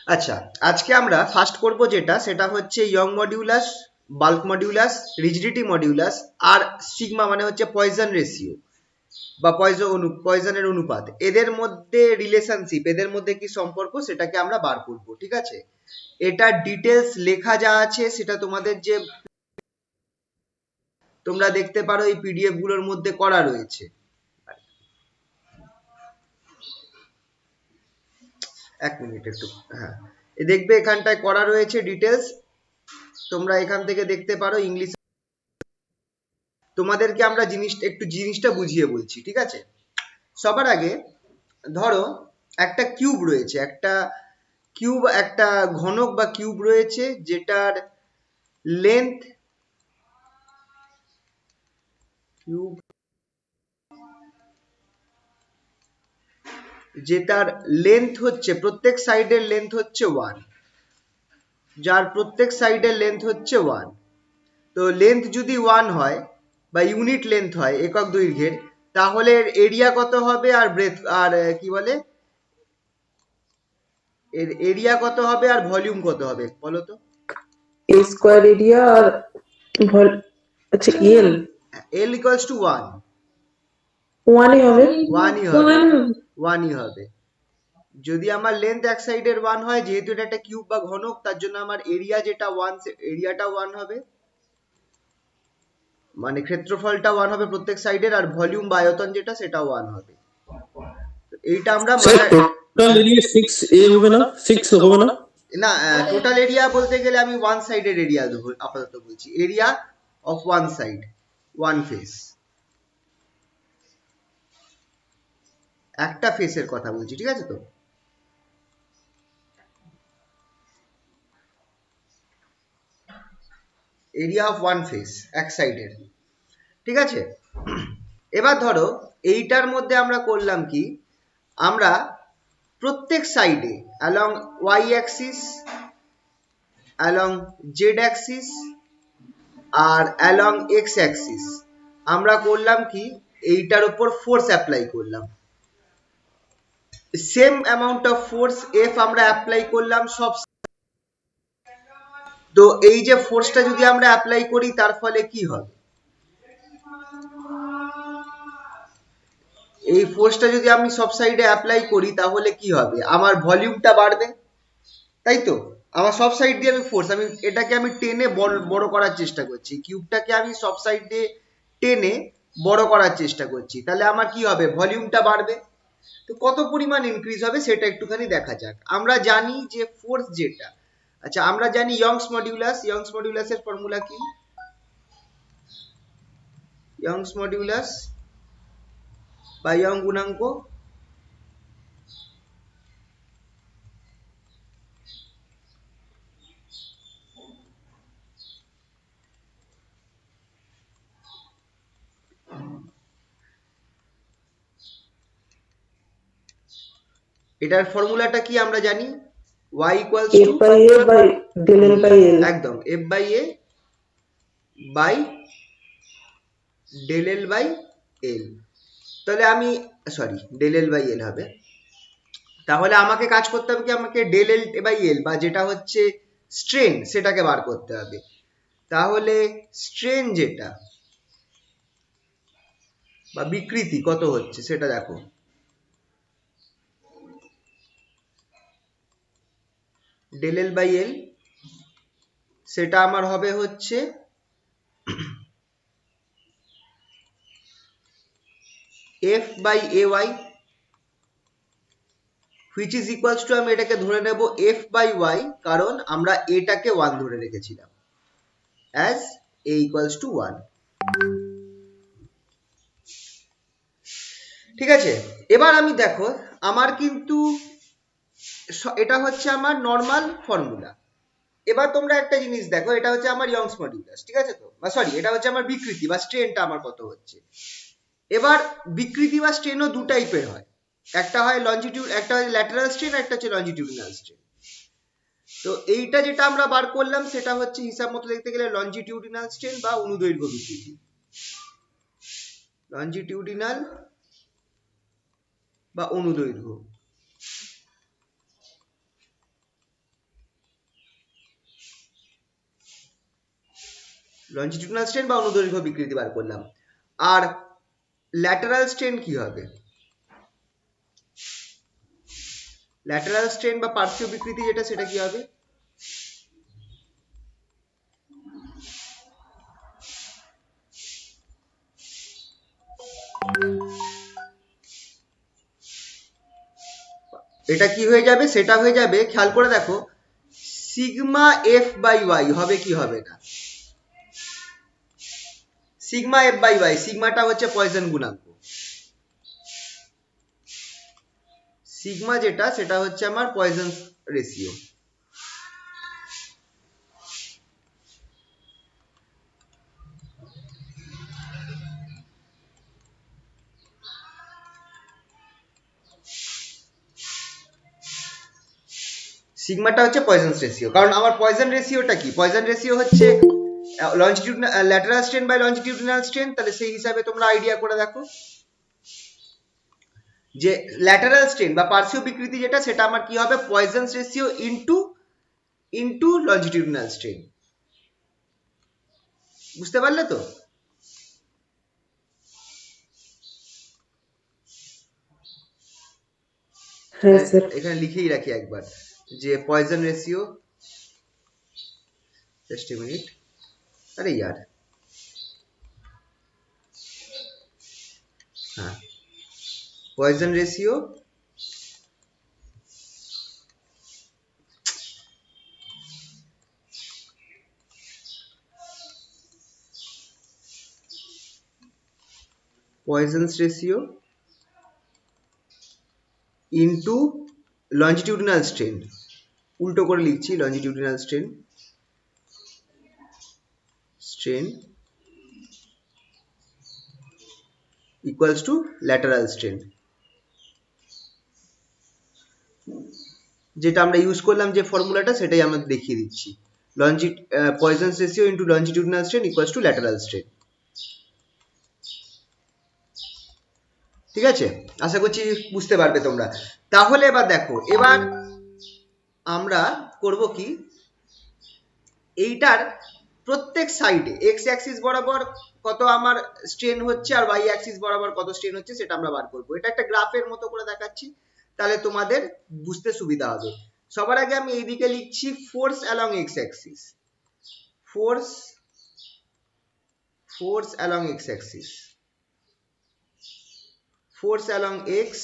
আচ্ছা, আজকে আমরা ফার্স্ট করব যেটা সেটা হচ্ছে Young modulus, bulk modulus, rigidity modulus আর সিগমা মানে হচ্ছে পয়জন রেশিও বা পয়জনের অনুপাত, এদের মধ্যে রিলেশনশিপ, এদের মধ্যে কি সম্পর্ক সেটাকে আমরা বার করব। ঠিক আছে, এটা ডিটেলস লেখা যা আছে সেটা তোমাদের যে তোমরা দেখতে পারো এই পিডিএফ গুলোর মধ্যে করা রয়েছে। এক মিনিট একটু, হ্যাঁ, দেখবে এখানটায় করা রয়েছে ডিটেলস, তোমরা এখান থেকে দেখতে পারো ইংলিশ। তোমাদেরকে আমরা জিনিসটা বুঝিয়ে বলছি, ঠিক আছে। সবার আগে ধরো একটা কিউব রয়েছে, একটা ঘনক বা কিউব রয়েছে যেটার লেন্থ কিউব যেটার লেন্থ হচ্ছে, প্রত্যেক সাইডের লেন্থ হচ্ছে 1, যার প্রত্যেক সাইডের লেন্থ হচ্ছে 1। তো লেন্থ যদি 1 হয় বা ইউনিট লেন্থ হয় একক দৈর্ঘ্যের, তাহলে এরিয়া কত হবে আর ব্রেথ আর কি বলে এর এরিয়া কত হবে আর ভলিউম কত হবে বলো তো? এ স্কয়ার এরিয়া আর আচ্ছা এল এল ইকুয়ালস টু 1, 1 হবে 1ই হবে, 1ই হবে। যদি আমার লেন্থ এক সাইডের 1 হয়, যেহেতু এটা একটা কিউব বা ঘনক, তার জন্য আমার এরিয়া যেটা 1, এরিয়াটা 1 হবে, মানে ক্ষেত্রফলটা 1 হবে প্রত্যেক সাইডের, আর ভলিউম বা আয়তন যেটা সেটাও 1 হবে। এইটা আমরা টোটাল এরিয়া 6 এ হবে না, 6 হবে না? না, টোটাল এরিয়া বলতে গেলে আমি ওয়ান সাইডের এরিয়া আপাতত বলছি, area of one side, one face, একটা ফেসের কথা বলছি, ঠিক আছে। তো এরিয়া অফ ওয়ান ফেস, এক সাইডের, ঠিক আছে। এবার ধরো এইটার মধ্যে আমরা করলাম কি, আমরা প্রত্যেক সাইডে along Y axis, along Z axis আর অ্যালং এক্স অ্যাক্সিস আমরা করলাম কি, এইটার উপর ফোর্স অ্যাপ্লাই করলাম, same amount of force F আমরা অ্যাপ্লাই করলাম সব। তো এই যে ফোর্সটা যদি আমরা অ্যাপ্লাই করি তার ফলে কি হবে, এই ফোর্সটা যদি আমি সব সাইডে অ্যাপ্লাই করি তাহলে কি হবে, আমার ভলিউমটা বাড়বে, তাই তো। আমার সব সাইড দিয়ে আমি ফোর্স, আমি এটাকে আমি টেনে বড় করার চেষ্টা করছি, কিউবটাকে আমি সব সাইড দিয়ে টেনে বড় করার চেষ্টা করছি, তাহলে আমার কি হবে, ভলিউমটা বাড়বে। তো কত পরিমাণ ইনক্রিজ হবে সেটা একটুখানি দেখা যাক। আমরা জানি যে ফোর্স যেটা, আচ্ছা আমরা জানি ইয়ংস মডিউলাসের ফর্মুলা কি, ইয়ংস মডিউলাস বা ইয়ং গুণাঙ্ক, এটার ফর্মুলাটা কি আমরা জানি, y equals to F by A by del L by L একদম f by a by del L by L. তাহলে আমি sorry del L by L হবে, তাহলে আমাকে কাজ করতে হবে কি, আমাকে ডেল এল বাই এল বা যেটা হচ্ছে স্ট্রেন সেটাকে বার করতে হবে। তাহলে স্ট্রেন যেটা বা বিকৃতি কত হচ্ছে সেটা দেখো, ডেল এল বাই এল সেটা আমার হবে হচ্ছে F by A Y, which is equals to, আমি এটাকে ধরে নেব এফ বাই ওয়াই, কারণ আমরা এটাকে 1 ধরে রেখেছিলাম, অ্যাজ এ ইকুয়ালস টু 1। ঠিক আছে, এবার আমি দেখো আমার কিন্তু এটা হচ্ছে আমার নর্মাল ফর্মুলা। এবার তোমরা একটা জিনিস দেখো, এটা হচ্ছে আমার ইয়ংস মডিউলাস, ঠিক আছে তো, বা সরি এটা হচ্ছে আমার বিকৃতি বা স্ট্রেনটা আমার কত হচ্ছে। এবার বিকৃতি বা স্ট্রেনও দু টাইপের হয়, একটা হয় একটা হয় ল্যাটারাল স্ট্রেন, একটা হচ্ছে লঞ্জিটিউডিনাল স্ট্রেন। তো এইটা যেটা আমরা বার করলাম সেটা হচ্ছে হিসাব মতো দেখতে গেলে লঞ্জিটিউডিনাল স্ট্রেন বা অনুদৈর্ঘ্য বিকৃতি, লঞ্জিটিউডিনাল বা অনুদৈর্ঘ্য। লঞ্জিটিউডিনাল স্ট্রেন বা অনুদৈর্ঘ্য বিকৃতি বার করলাম। আর ল্যাটারাল স্ট্রেন কি হবে? ল্যাটারাল স্ট্রেন বা পার্শ্বীয় বিকৃতি যেটা, সেটা কি হবে? এটা কি হয়ে যাবে? সেটা হয়ে যাবে, খেয়াল করে দেখো, সিগমা এফ বাই ওয়াই হবে কি হবে না? সিগমা এফ বাই ওয়াই, সিগমাটা হচ্ছে পয়জন গুণাঙ্ক, সিগমা যেটা সেটা হচ্ছে আমার পয়জন রেশিও। সিগমাটা হচ্ছে পয়জন রেশিও, কারণ আমার পয়জন রেশিওটা কি? পয়জন রেশিও হচ্ছে লঞ্জিটিউডিনাল ল্যাটারাল স্ট্রেন বাই লঞ্জিটিউডিনাল স্ট্রেন। তাহলে সেই হিসাবে তোমরা আইডিয়া করে দেখো যে ল্যাটারাল স্ট্রেন বা পার্শ্বীয় বিকৃতি যেটা, সেটা আমার কি হবে? Poisson ratio into longitudinal strain. বুঝতে পারলে তো? হ্যাঁ স্যার। এখানে লিখেই রাখি একবার যে poison ratio, just a minute, আরে ইয়ার, হ্যাঁ, poison ratio Poisson's ratio into longitudinal strain, উল্টো করে লিখছি, longitudinal strain equals to lateral strain, যেটা আমরা ইউজ করলাম যে ফর্মুলাটা, সেটাই আমরা দেখিয়ে দিচ্ছি। Poisson's ratio into longitudinal strain equals to lateral strain। ঠিক আছে, আশা করছি বুঝতে পারবে তোমরা। তাহলে এবার দেখো, এবার আমরা করব কি, এইটার প্রত্যেক সাইডে এক্স অ্যাক্সিস বরাবর কত আমার স্ট্রেন হচ্ছে আর ওয়াই অ্যাক্সিস বরাবর কত স্ট্রেন হচ্ছে সেটা আমরা বার করব। এটা একটা গ্রাফের মতো করে দেখাচ্ছি, তাহলে তোমাদের বুঝতে সুবিধা হবে। সবার আগে আমি এইদিকে লিখছি force along X axis, force along X axis, force along X,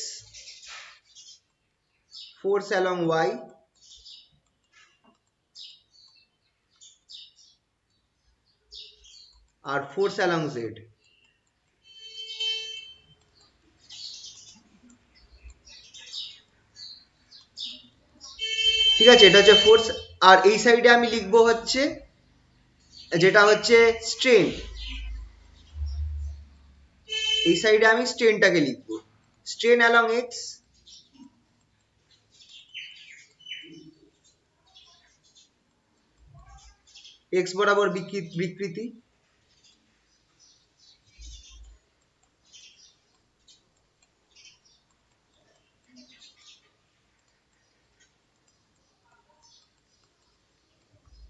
force along Y, আর ফোর্স অ্যালং জেড। ঠিক আছে, এটা হচ্ছে ফোর্স। আর এই সাইডে আমি লিখবো হচ্ছে যেটা হচ্ছে স্ট্রেন, এই সাইডে আমি স্ট্রেনটাকে লিখবো, স্ট্রেন অ্যালং এক্স, এক্স বরাবর বিকৃতি,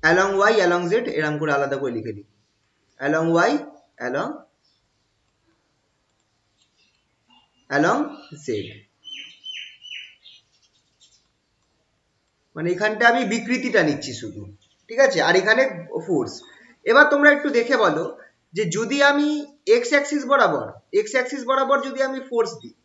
অ্যালং ওয়াই অ্যালং জেড, এরকম করে আলাদা করে লিখে দিই, অ্যালং ওয়াই অ্যালং জেড, মানে এখানটা আমি বিকৃতিটা নিচ্ছি শুধু। ঠিক আছে, আর এখানে ফোর্স। এবার তোমরা একটু দেখে বলো যে যদি আমি এক্স অ্যাক্সিস বরাবর যদি আমি ফোর্স দিই,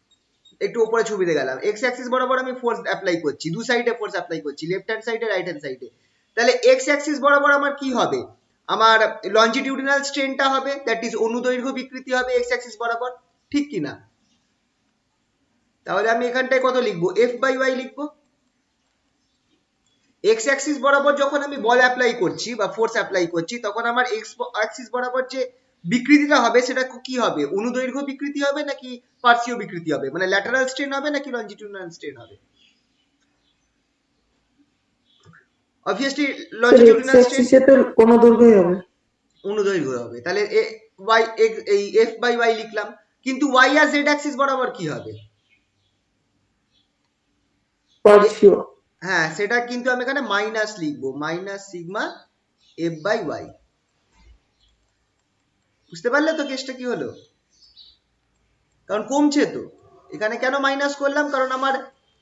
একটু উপরে ছবিতে গেলাম, এক্স অ্যাক্সিস বরাবর আমি ফোর্স অ্যাপ্লাই করছি, দু সাইডে ফোর্স অ্যাপ্লাই করছি, লেফট হ্যান্ড সাইডে রাইট হ্যান্ড সাইডে, তাহলে এক্স অ্যাক্সিস বরাবর আমার কি হবে? আমার লঞ্জিটিউডিনাল স্ট্রেনটা হবে, দ্যাট ইজ অনুদৈর্ঘ্য বিকৃতি হবে এক্স অ্যাক্সিস বরাবর, ঠিক কি না? তাহলে আমি এখানটায় কত লিখবো? এফ বাই ওয়াই লিখবো। এক্স অ্যাক্সিস বরাবর যখন আমি বল অ্যাপ্লাই করছি বা ফোর্স অ্যাপ্লাই করছি, তখন আমার এক্স অ্যাক্সিস বরাবর যে বিকৃতিটা হবে সেটা কি হবে? অনুদৈর্ঘ্য বিকৃতি হবে নাকি পার্শ্বীয় বিকৃতি হবে? মানে ল্যাটারাল স্ট্রেন হবে নাকি লঞ্জিটিউডিনাল স্ট্রেন হবে? অবভিয়াসলি স্যার এক্স লঞ্জিটিউডিনাল স্ট্রেন, অ্যাক্সিসে তো কোনো দৈর্ঘ্যই হবে। অনুদৈর্ঘ্য হবে। তাহলে ওয়াই এই এফ বাই ওয়াই লিখলাম, কিন্তু ওয়াই আর জেড অ্যাক্সিস বরাবর কি হবে? পার্শ্বীয়। হ্যাঁ, সেটা কিন্তু আমি এখানে মাইনাস লিখবো, minus sigma F by Y. বুঝতে পারলে তো কেসটা কি হলো? কারণ কমছে তো। এখানে কেন মাইনাস করলাম? কারণ আমার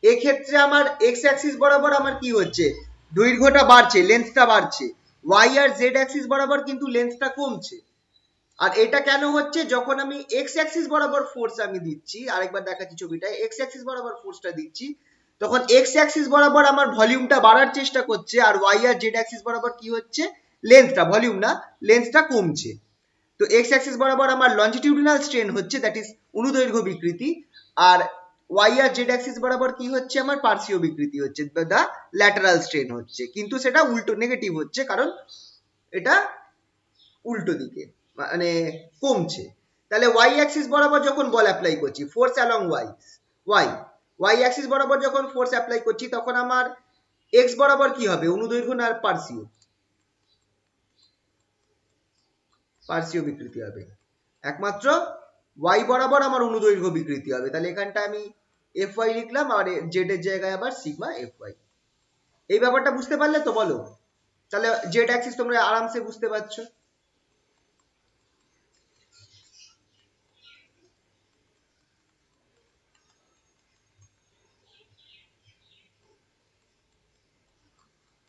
এক্ষেত্রে আমার এক্স অ্যাক্সিস বরাবর আমার কি হচ্ছে, দৈর্ঘ্যটা বাড়ছে, লেন্থটা বাড়ছে। ওয়াই আর জেড অ্যাক্সিস বরাবর কিন্তু লেন্থটা কমছে। আর এটা কেন হচ্ছে, যখন আমি এক্স অ্যাক্সিস বরাবর ফোর্স আমি দিচ্ছি, আরেকবার দেখাচ্ছি ছবিটায়, এক্স অ্যাক্সিস বরাবর ফোর্সটা দিচ্ছি, তখন এক্স অ্যাক্সিস বরাবর আমার ভলিউমটা বাড়ার চেষ্টা করছে, আর ওয়াই আর জেড অ্যাক্সিস বরাবর কি হচ্ছে, লেন্থটা, ভলিউম না, লেন্থটা কমছে। তো এক্স অ্যাক্সিস বরাবর আমার লঞ্জিটিউডিনাল স্ট্রেন হচ্ছে, দ্যাট ইজ অনুদৈর্ঘ্য বিকৃতি, আর ওয়াই আর জেড অ্যাক্সিস বরাবর কি হচ্ছে, আমার পার্শ্বীয় বিকৃতি হচ্ছে, দা ল্যাটারাল স্ট্রেন হচ্ছে। কিন্তু সেটা উল্টো, নেগেটিভ হচ্ছে, কারণ এটা উল্টো দিকে, মানে কমছে। তাহলে ওয়াই অ্যাক্সিস বরাবর যখন বল অ্যাপ্লাই করছি, force along Y Y axis বরাবর যখন ফোর্স অ্যাপ্লাই করছি, তখন আমার এক্স বরাবর কি হবে, অনুদৈর্ঘ্য না পার্শ্বীয়? পার্শ্বীয় বিকৃতি হবে। একমাত্র ওয়াই বরাবর আমার অনুদৈর্ঘ্য বিকৃতি হবে। তাহলে এখানটা আমি এফ ওয়াই লিখলাম, আর জেড এর জায়গায় আবার সিগমা এফ ওয়াই। এই ব্যাপারটা বুঝতে পারলে তো? বলো। তাহলে জেড অ্যাক্সিস তোমরা আরামসে বুঝতে পারছো।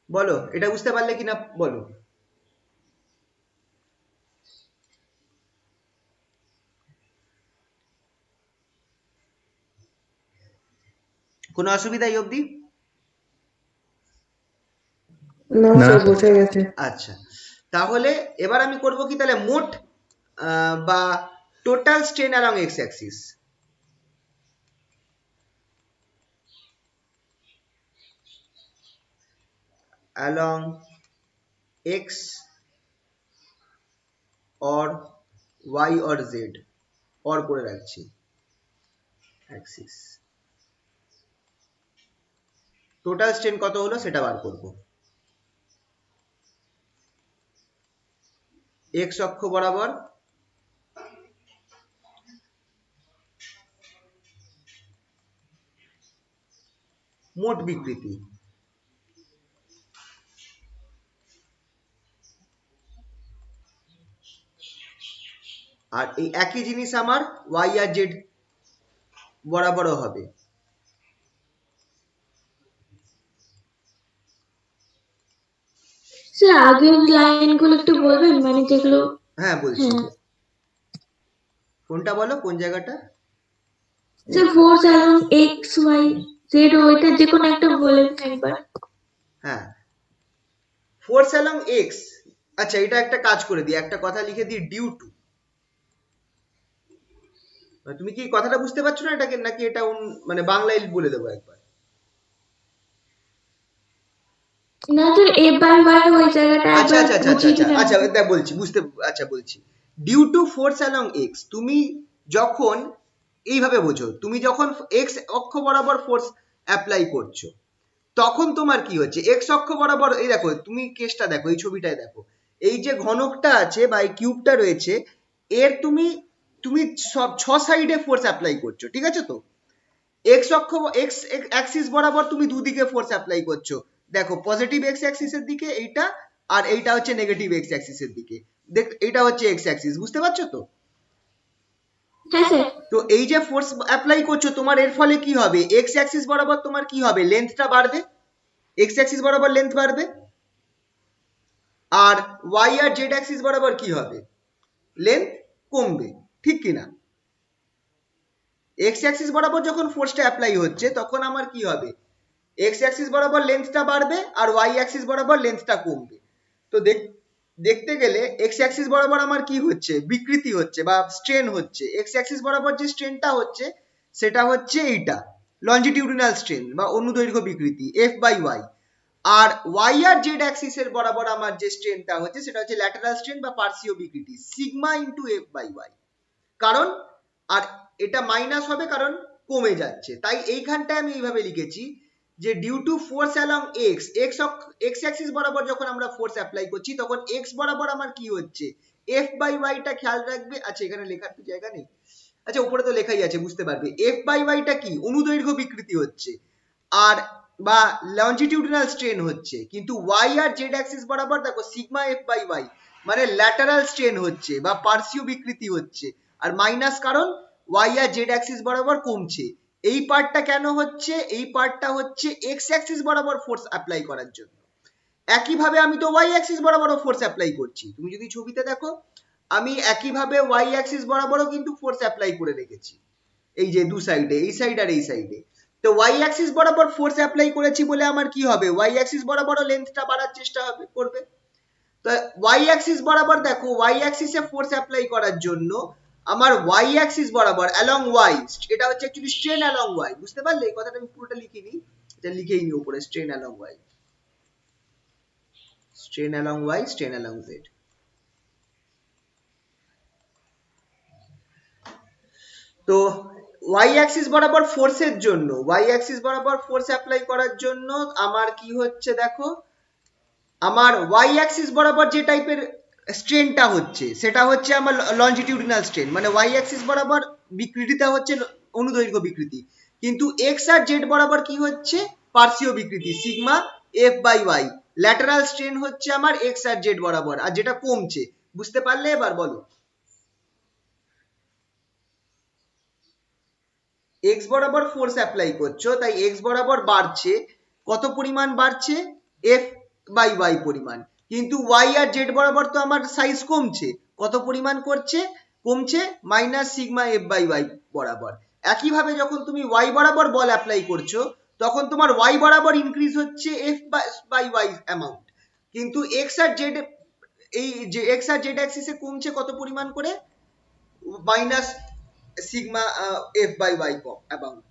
বলো, এটা বুঝতে পারলে কিনা বলো। কোনো অসুবিধা এই অবধি? না না স্যার, স্যার। বোঝা গেছে। আচ্ছা, তাহলে এবার আমি করব কি, তাহলে মোট বা total strain along X axis. Along X or Y or Z, or করে রাখছি, অ্যাক্সিস। টোটাল স্ট্রেন কত হলো সেটা বার করব। এক্স অক্ষ বরাবর মোট বিকৃতি, আর এই একই জিনিস আমার ওয়াই আর জেড বরাবরও হবে। স্যার আগের লাইনগুলো একটু বলবেন, মানে যেগুলো? হ্যাঁ বলছি। হ্যাঁ কোনটা বলো, কোন জায়গাটা? Sir, force along X Y Z, ওইটা যে কোনো একটা বলেন একবার। হ্যাঁ, ফোর্স অ্যালং এক্স। আচ্ছা, এটা একটা কাজ করে দিই, একটা কথা লিখে দিই, ডিউ টু। তুমি কি কথাটা বুঝতে পারছো না এটাকে, নাকি এটা মানে বাংলায় বলে দেবো একবার? না স্যার, এ বাই ওয়াই ওই জায়গাটা আচ্ছা একবার আচ্ছা আচ্ছা আচ্ছা বুঝিয়ে আচ্ছা দিলেন। আচ্ছা, এটা বলছি, বুঝতে, আচ্ছা বলছি। Due to force along X, তুমি যখন এইভাবে বোঝো, তুমি যখন এক্স অক্ষ বরাবর ফোর্স অ্যাপ্লাই করছো, তখন তোমার কি হচ্ছে, এক্স অক্ষ বরাবর, এই দেখো তুমি কেসটা দেখো, এই ছবিটায় দেখো, এই যে ঘনকটা আছে বা এই কিউবটা রয়েছে, এর তুমি তুমি সব ছ সাইডে ফোর্স অ্যাপ্লাই করছো, ঠিক আছে তো? এক্স অক্ষ, এক্স অ্যাক্সিস বরাবর তুমি দুদিকে ফোর্স অ্যাপ্লাই করছো। দেখো, পজিটিভ এক্স অ্যাক্সিসের দিকে এইটা, আর এইটা হচ্ছে নেগেটিভ এক্স অ্যাক্সিসের দিকে। দেখ, এটা হচ্ছে এক্স অ্যাক্সিস, বুঝতে পারছো তো? হ্যাঁ স্যার। তো এই যে ফোর্স অ্যাপ্লাই করছো, তোমার এর ফলে কি হবে, এক্স অ্যাক্সিস বরাবর তোমার কি হবে, লেন্থটা বাড়বে, এক্স অ্যাক্সিস বরাবর লেন্থ বাড়বে। আর ওয়াই আর জেড অ্যাক্সিস বরাবর কি হবে, লেন্থ কমবে, ঠিক কিনা? এক্স অ্যাক্সিস বরাবর যখন ফোর্সটা অ্যাপ্লাই হচ্ছে, তখন আমার কি হবে, এক্স অ্যাক্সিস বরাবর লেন্থটা বাড়বে, আর ওয়াই অ্যাক্সিস বরাবর লেন্থটা কমবে। তো দেখতে গেলে এক্স অ্যাক্সিস বরাবর আমার কি হচ্ছে, বিকৃতি হচ্ছে বা স্ট্রেন হচ্ছে। এক্স অ্যাক্সিস বরাবর যে স্ট্রেনটা হচ্ছে, সেটা হচ্ছে এইটা, লঞ্জিটিউডিনাল স্ট্রেন বা অনুদৈর্ঘ্য বিকৃতি, এফ বাই ওয়াই। আর ওয়াই আর জেড অ্যাক্সিসের বরাবর আমার যে স্ট্রেনটা হচ্ছে, সেটা হচ্ছে ল্যাটারাল স্ট্রেন বা পার্শ্বীয় বিকৃতি, sigma into F by Y. কারণ, আর এটা মাইনাস হবে কারণ কমে যাচ্ছে, তাই এইখানটায় আমি এইভাবে লিখেছি যে due to force along X, X axis বরাবর যখন আমরা ফোর্স অ্যাপ্লাই করছি, তখন এক্স বরাবর আমার কি হচ্ছে, এফ বাই ওয়াইটা খেয়াল রাখবে। আচ্ছা, এখানে লেখার তো জায়গা নেই, আচ্ছা উপরে তো লেখাই আছে, বুঝতে পারবে। এফ বাই ওয়াইটা কি, অনুদৈর্ঘ্য বিকৃতি হচ্ছে, আর বা লঞ্জিটিউডিনাল স্ট্রেন হচ্ছে। কিন্তু ওয়াই আর জেড অ্যাক্সিস বরাবর দেখো, সিগমা এফ বাই ওয়াই, মানে ল্যাটারাল স্ট্রেন হচ্ছে বা পার্শ্বীয় বিকৃতি হচ্ছে, আর মাইনাস কারণ ওয়াই আর জেড অ্যাক্সিস বরাবর কমছে। এই পার্টটা কেন হচ্ছে? এই পার্টটা হচ্ছে এক্স অ্যাক্সিস বরাবর ফোর্স অ্যাপ্লাই করার জন্য। একইভাবে আমি তো ওয়াই অ্যাক্সিস বরাবরও ফোর্স অ্যাপ্লাই করছি, তুমি যদি ছবিতে দেখো আমি একইভাবে ওয়াই অ্যাক্সিস বরাবরও কিন্তু ফোর্স অ্যাপ্লাই করে রেখেছি, এই যে দু সাইডে, এই সাইড আর এই সাইডে। তো ওয়াই অ্যাক্সিস বরাবর ফোর্স অ্যাপ্লাই করেছি বলে আমার কি হবে, ওয়াই অ্যাক্সিস বরাবরও লেন্থটা বাড়ার চেষ্টা করবে। তো ওয়াই অ্যাক্সিস বরাবর দেখো, ওয়াই অ্যাক্সিসে ফোর্স অ্যাপ্লাই করার জন্য আমার ওয়াই অ্যাক্সিস বরাবর অ্যালং ওয়াই, এটা হচ্ছে অ্যাকচুয়ালি স্ট্রেন অ্যালং ওয়াই, বুঝতে পারলে? এই কথাটা আমি পুরোটা লিখিনি, এটা লিখেই নি উপরে, strain along Y, strain along Y, strain along Z. তো ওয়াই অ্যাক্সিস বরাবর ফোর্সের জন্য, ওয়াই অ্যাক্সিস বরাবর ফোর্স অ্যাপ্লাই করার জন্য আমার কি হচ্ছে দেখো, আমার ওয়াই অ্যাক্সিস বরাবর যে টাইপের স্ট্রেনটা হচ্ছে সেটা হচ্ছে আমার লঞ্জিটিউডিনাল স্ট্রেন, মানে ওয়াই অ্যাক্সিস বরাবর বিকৃতিটা হচ্ছে অনুদৈর্ঘ্য বিকৃতি, কিন্তু এক্স আর জেড বরাবর কি হচ্ছে, পার্শ্বীয় বিকৃতি, sigma F by Y. Lateral strain হচ্ছে আমার এক্স আর জেড বরাবর, আর যেটা কমছে, বুঝতে পারলে? এবার বলো, এক্স বরাবর ফোর্স অ্যাপ্লাই করছো, তাই এক্স বরাবর বাড়ছে, কত পরিমাণ বাড়ছে, এফ বাই ওয়াই পরিমাণ, কিন্তু ওয়াই আর জেড বরাবর তো আমার সাইজ কমছে, কত পরিমাণ করছে, কমছে minus sigma F by Y বরাবর। একইভাবে যখন তুমি ওয়াই বরাবর বল অ্যাপ্লাই করছো তখন তোমার ওয়াই বরাবর ইনক্রিজ হচ্ছে এফ বাই ওয়াই অ্যামাউন্ট, কিন্তু এক্স আর জেড, এই যে এক্স আর জেড অ্যাক্সিসে কমছে কত পরিমাণ করে, minus sigma F by Y amount.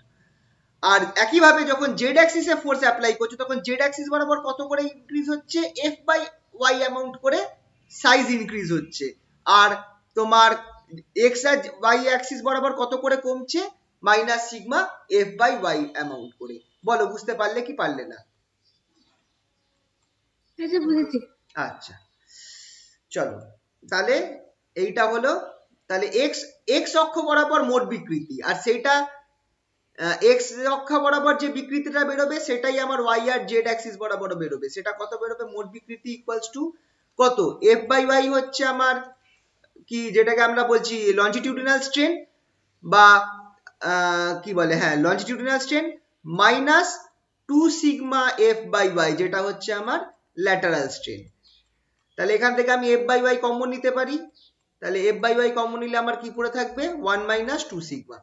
আর একইভাবে যখন জেড অ্যাক্সিসে ফোর্স অ্যাপ্লাই করছো তখন জেড অ্যাক্সিস বরাবর কত করে ইনক্রিজ হচ্ছে, এফ বাই ওয়াই অ্যামাউন্ট করে সাইজ ইনক্রিজ হচ্ছে, আর তোমার এক্স আর ওয়াই অ্যাক্সিস বরাবর কত করে কমছে, minus sigma F by Y amount করে। বলো বুঝতে পারলে কি পারলে না? আচ্ছা, বুঝেছি। আচ্ছা চলো, তাহলে এইটা হলো, তাহলে এক্স এক্স অক্ষ বরাবর মোট বিকৃতি, আর সেটা এক্স অক্ষ বরাবর যে বিকৃতিটা বেরোবে সেটাই আমার ওয়াই আর জেড অ্যাক্সিস বরাবর বেরোবে, সেটা কত বেরোবে, মোট বিকৃতি ইকুয়ালস টু কত, এফ বাই ওয়াই হচ্ছে আমার কি, যেটাকে আমরা বলছি লঞ্জিটিউডিনাল স্ট্রেন, বা কি বলে, হ্যাঁ longitudinal strain, minus 2 sigma F by Y যেটা হচ্ছে আমার ল্যাটারাল স্ট্রেন। তাহলে এখান থেকে আমি এফ বাই ওয়াই কমন নিতে পারি, তাহলে এফ বাই ওয়াই কমন নিলে আমার কি পড়ে থাকবে, 1 মাইনাস 2 সিগমা,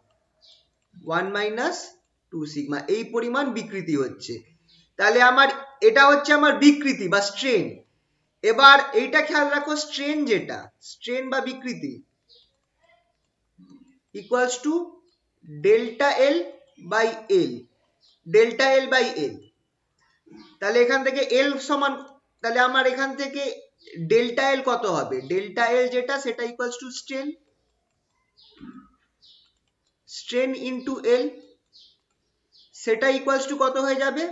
1 মাইনাস 2 সিগমা, এই পরিমাণ বিকৃতি হচ্ছে। তাহলে আমার এটা হচ্ছে আমার বিকৃতি বা স্ট্রেন। এবার এইটা খেয়াল রাখো, স্ট্রেন যেটা, স্ট্রেন বা বিকৃতি equals to delta L by L, delta L by L. তাহলে এখান থেকে এল সমান, তাহলে আমার এখান থেকে ডেল্টা এল কত হবে, ডেল্টা এল যেটা সেটা equals two strain, strain into এল, সেটা ইকুয়ালস টু কত হয়ে যাবে,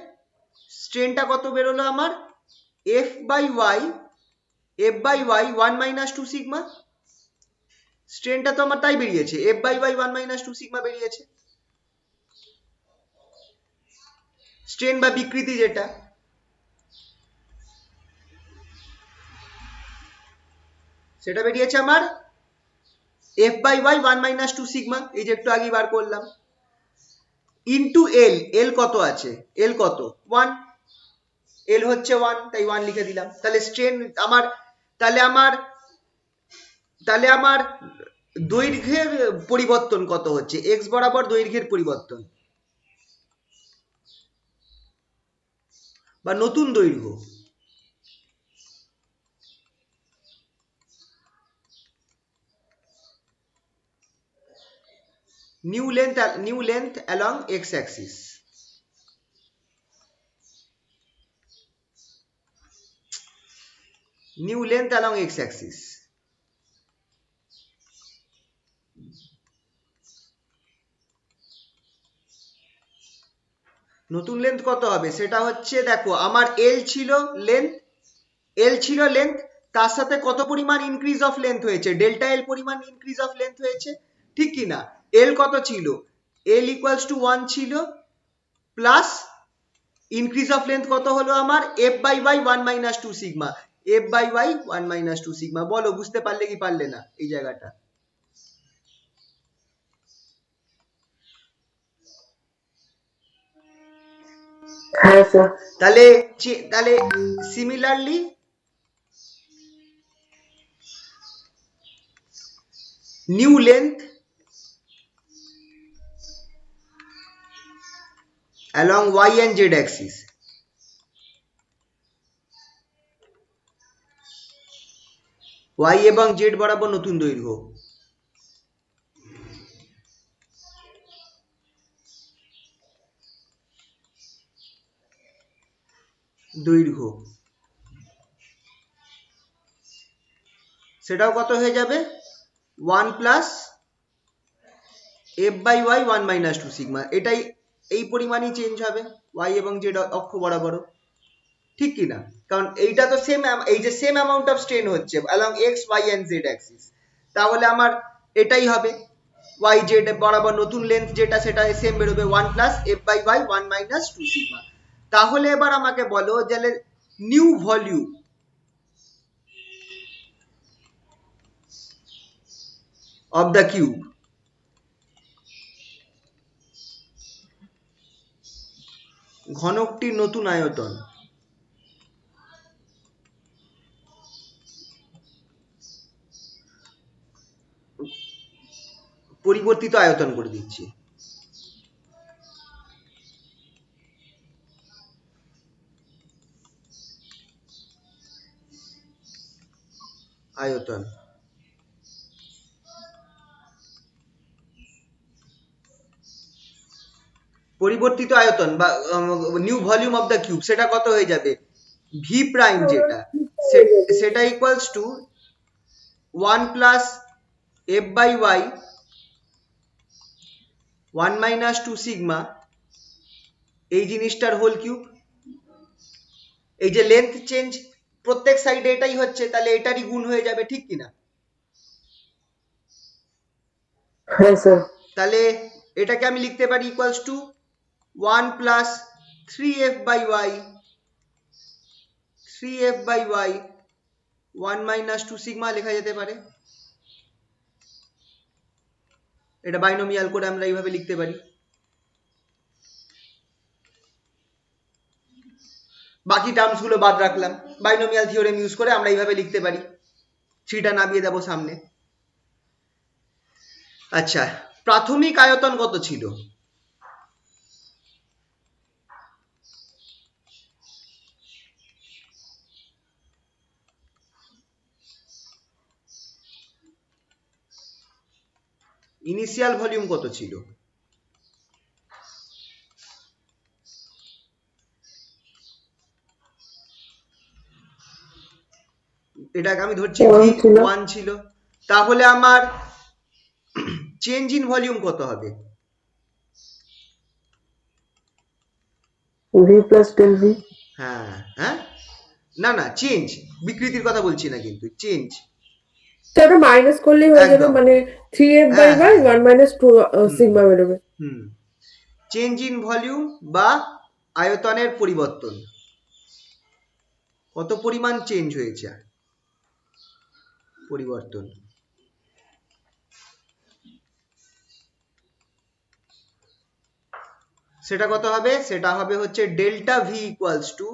স্ট্রেনটা কত বেরোলো আমার, F by Y, F by Y 1 minus 2 sigma, স্ট্রেনটা তো আমার তাই বেরিয়েছে, F by Y 1 minus 2 sigma বেরিয়েছে, স্ট্রেন বা বিকৃতি যেটা। সেটা বেরিয়েছে আমার F by Y 1 minus 2 sigma, এই যে একটু আগে বার করলাম, ইনটু এল, এল কত আছে, এল কত 1, এল হচ্ছে 1 তাই 1 লিখে দিলাম। তাহলে স্ট্রেন আমার, তাহলে আমার দৈর্ঘ্যের পরিবর্তন কত হচ্ছে, এক্স বরাবর দৈর্ঘ্যের পরিবর্তন বা নতুন দৈর্ঘ্য, new length along x axis, new length along x axis। নতুন লেন্থ কত হবে, সেটা হচ্ছে দেখো আমার এল ছিল লেন্থ, এল ছিল লেন্থ, তার সাথে কত পরিমাণ ইনক্রিজ অফ লেন্থ হয়েছে, ডেল্টা এল পরিমাণ ইনক্রিজ অফ লেন্থ হয়েছে, ঠিক কি না? এল কত ছিল, এল ইকুয়ালস টু 1 ছিল, প্লাস ইনক্রিজ অফ লেন্থ কত হলো আমার, F by Y 1 minus 2 sigma, F by Y 1 minus 2 sigma. বলো বুঝতে পারলে কি পারলে না এই জায়গাটা? হ্যাঁ স্যার। তাহলে similarly new length along y and z axis, y এবং z বরাবর নতুন দৈর্ঘ্য, সেটাও কত হয়ে যাবে? 1 plus F by Y 1 minus 2 sigma. এটাই এই পরিমাণই চেঞ্জ হবে y এবং z অক্ষ বরাবর, ঠিক কি না? কারণ এইটা তো সেম, এই যে সেম অ্যামাউন্ট অফ স্ট্রেন হচ্ছে along x y and z axis, তাহলে আমার এটাই হবে y z বরাবর নতুন লেন্থ যেটা সেটা সেম বেরোবে 1 plus F by Y 1 minus 2 sigma. তাহলে এবার আমাকে বলো যে new volume of the cube, ঘনকটির নতুন আয়তন, পরিবর্তিত আয়তন করে দিচ্ছি, আয়তন পরিবর্তিত আয়তন বা new volume of the cube, সেটা কত হয়ে যাবে? ভি প্রাইম যেটা সেটা equals to 1 plus F by Y 1 minus 2 sigma, এই জিনিসটার হোল কিউব। এই যে লেন্থ চেঞ্জ প্রত্যেক সাইডে এটাই হচ্ছে, তাহলে এটারই গুণ হয়ে যাবে, ঠিক কিনা? হ্যাঁ স্যার। তাহলে এটাকে আমি লিখতে পারি equals to 1 plus 3f by Y 3f by Y 1 minus 2 sigma লেখা যেতে পারে। এটা বাইনোমিয়াল করে আমরা এইভাবে লিখতে পারি। বাকি টার্মস গুলো বাদ রাখলাম, বাইনোমিয়াল থিওরেম ইউজ করে আমরা এইভাবে লিখতে পারি। থ্রিটা নামিয়ে দেবো সামনে। আচ্ছা, প্রাথমিক আয়তন কত ছিল? ইনিশিয়াল ভলিউম কত ছিল? এটাকে আমি ধরছি ভি 1 ছিল। তাহলে আমার চেঞ্জ ইন ভলিউম কত হবে? V plus 10v। হ্যাঁ হ্যাঁ, না না, চেঞ্জ, বিকৃতির কথা বলছি না, কিন্তু চেঞ্জ ওটা মাইনাস করলেই হয়ে যাবে, একদম। মানে 3f বাই হ্যাঁ y হ্যাঁ 1 মাইনাস 2 সিগমা বেরোবে। চেঞ্জ ইন ভলিউম বা আয়তনের পরিবর্তন, কত পরিমাণ চেঞ্জ হয়েছে, পরিবর্তন। সেটা কত হবে? সেটা হবে হচ্ছে delta V equals to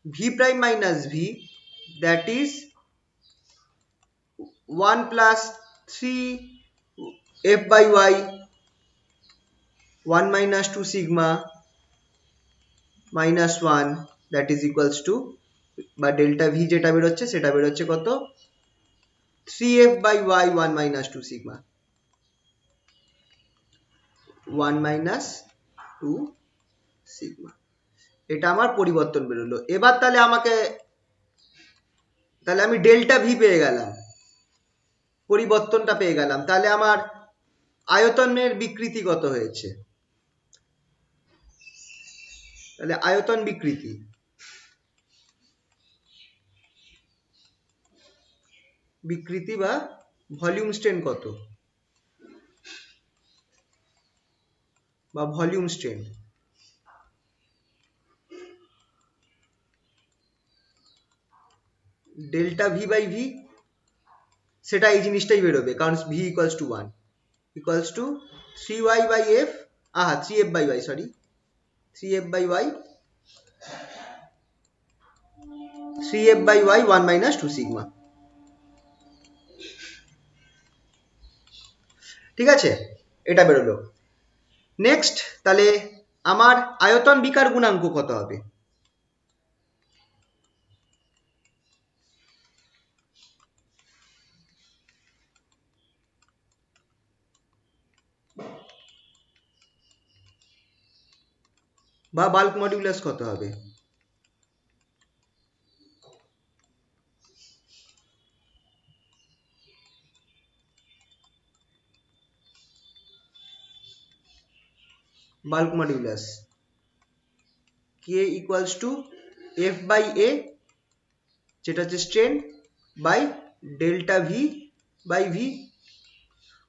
V prime minus V, that is 1 plus 3 f by Y 1 minus 2 sigma minus 1, that is equals to, বা ডেল্টা ভি যেটা বেরোচ্ছে সেটা বেরোচ্ছে কত? 3f by Y 1 minus 2 sigma 1 minus 2 sigma. এটা আমার পরিবর্তন বেরোলো। এবার তাহলে আমি ডেল্টা ভি পেয়ে গেলাম, পরিবর্তনটা পেয়ে গেলাম। তাহলে আমার আয়তনের বিকৃতি কত হয়েছে? তাহলে আয়তন বিকৃতি, বিকৃতি বা ভলিউম স্ট্রেন কত, বা volume strain. Delta V by V, সেটা এই জিনিসটাই বেরোবে, কারণ V equals to 1 equals to 3y by F, 3f by y, sorry 3f by y, 3f by y 1 minus 2 sigma. ঠিক আছে, এটা বেরোলো। নেক্সট, তাহলে আমার আয়তন বিকার গুণাঙ্ক কত হবে? বা বাল্ক মডিউলাস কত হবে? Bulk modulus k equals to f by a, যেটা হচ্ছে strain, by delta V by V,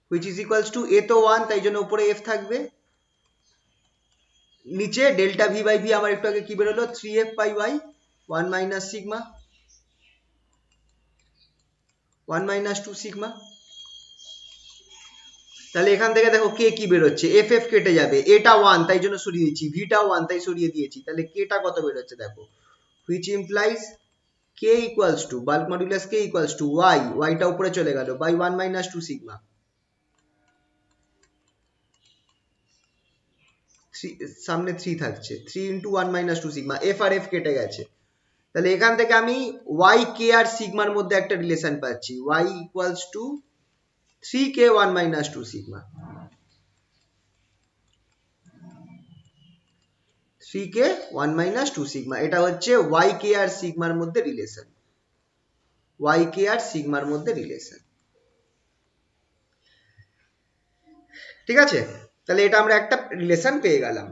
which is equals to a তো 1, তাই জন্য উপরে f থাকবে, নিচে ডেল্টা ভি বাই ভি আমার একটু আগে কি বেরোলো 3f by y 1 minus sigma 1 minus 2 sigma. তাহলে এখান থেকে দেখো কে কি বেরোচ্ছে, এফ এফ কেটে যাবে, এটা 1 তাই জন্য সরিয়ে দিয়েছি, ভিটা 1 তাই সরিয়ে দিয়েছি, তাহলে কেটা কত বেরোচ্ছে দেখো, which implies k equals two bulk modulus k equals two y, yটা উপরে চলে গেল, বাই 1 মাইনাস 2 সিগমা, সামনে 3 থাকছে, 3 into 1 minus 2 sigma, F R F কেটে গেছে। তাহলে এখান থেকে আমি y k আর সিগমার মধ্যে একটা রিলেশন পাচ্ছি, y equals to 3k 1 minus 2 sigma, 3k 1 minus 2 sigma, এটা হচ্ছে yk আর সিগমার মধ্যে রিলেশন, yk আর সিগমার মধ্যে রিলেশন। ঠিক আছে, তাহলে এটা আমরা একটা রিলেশন পেয়ে গেলাম।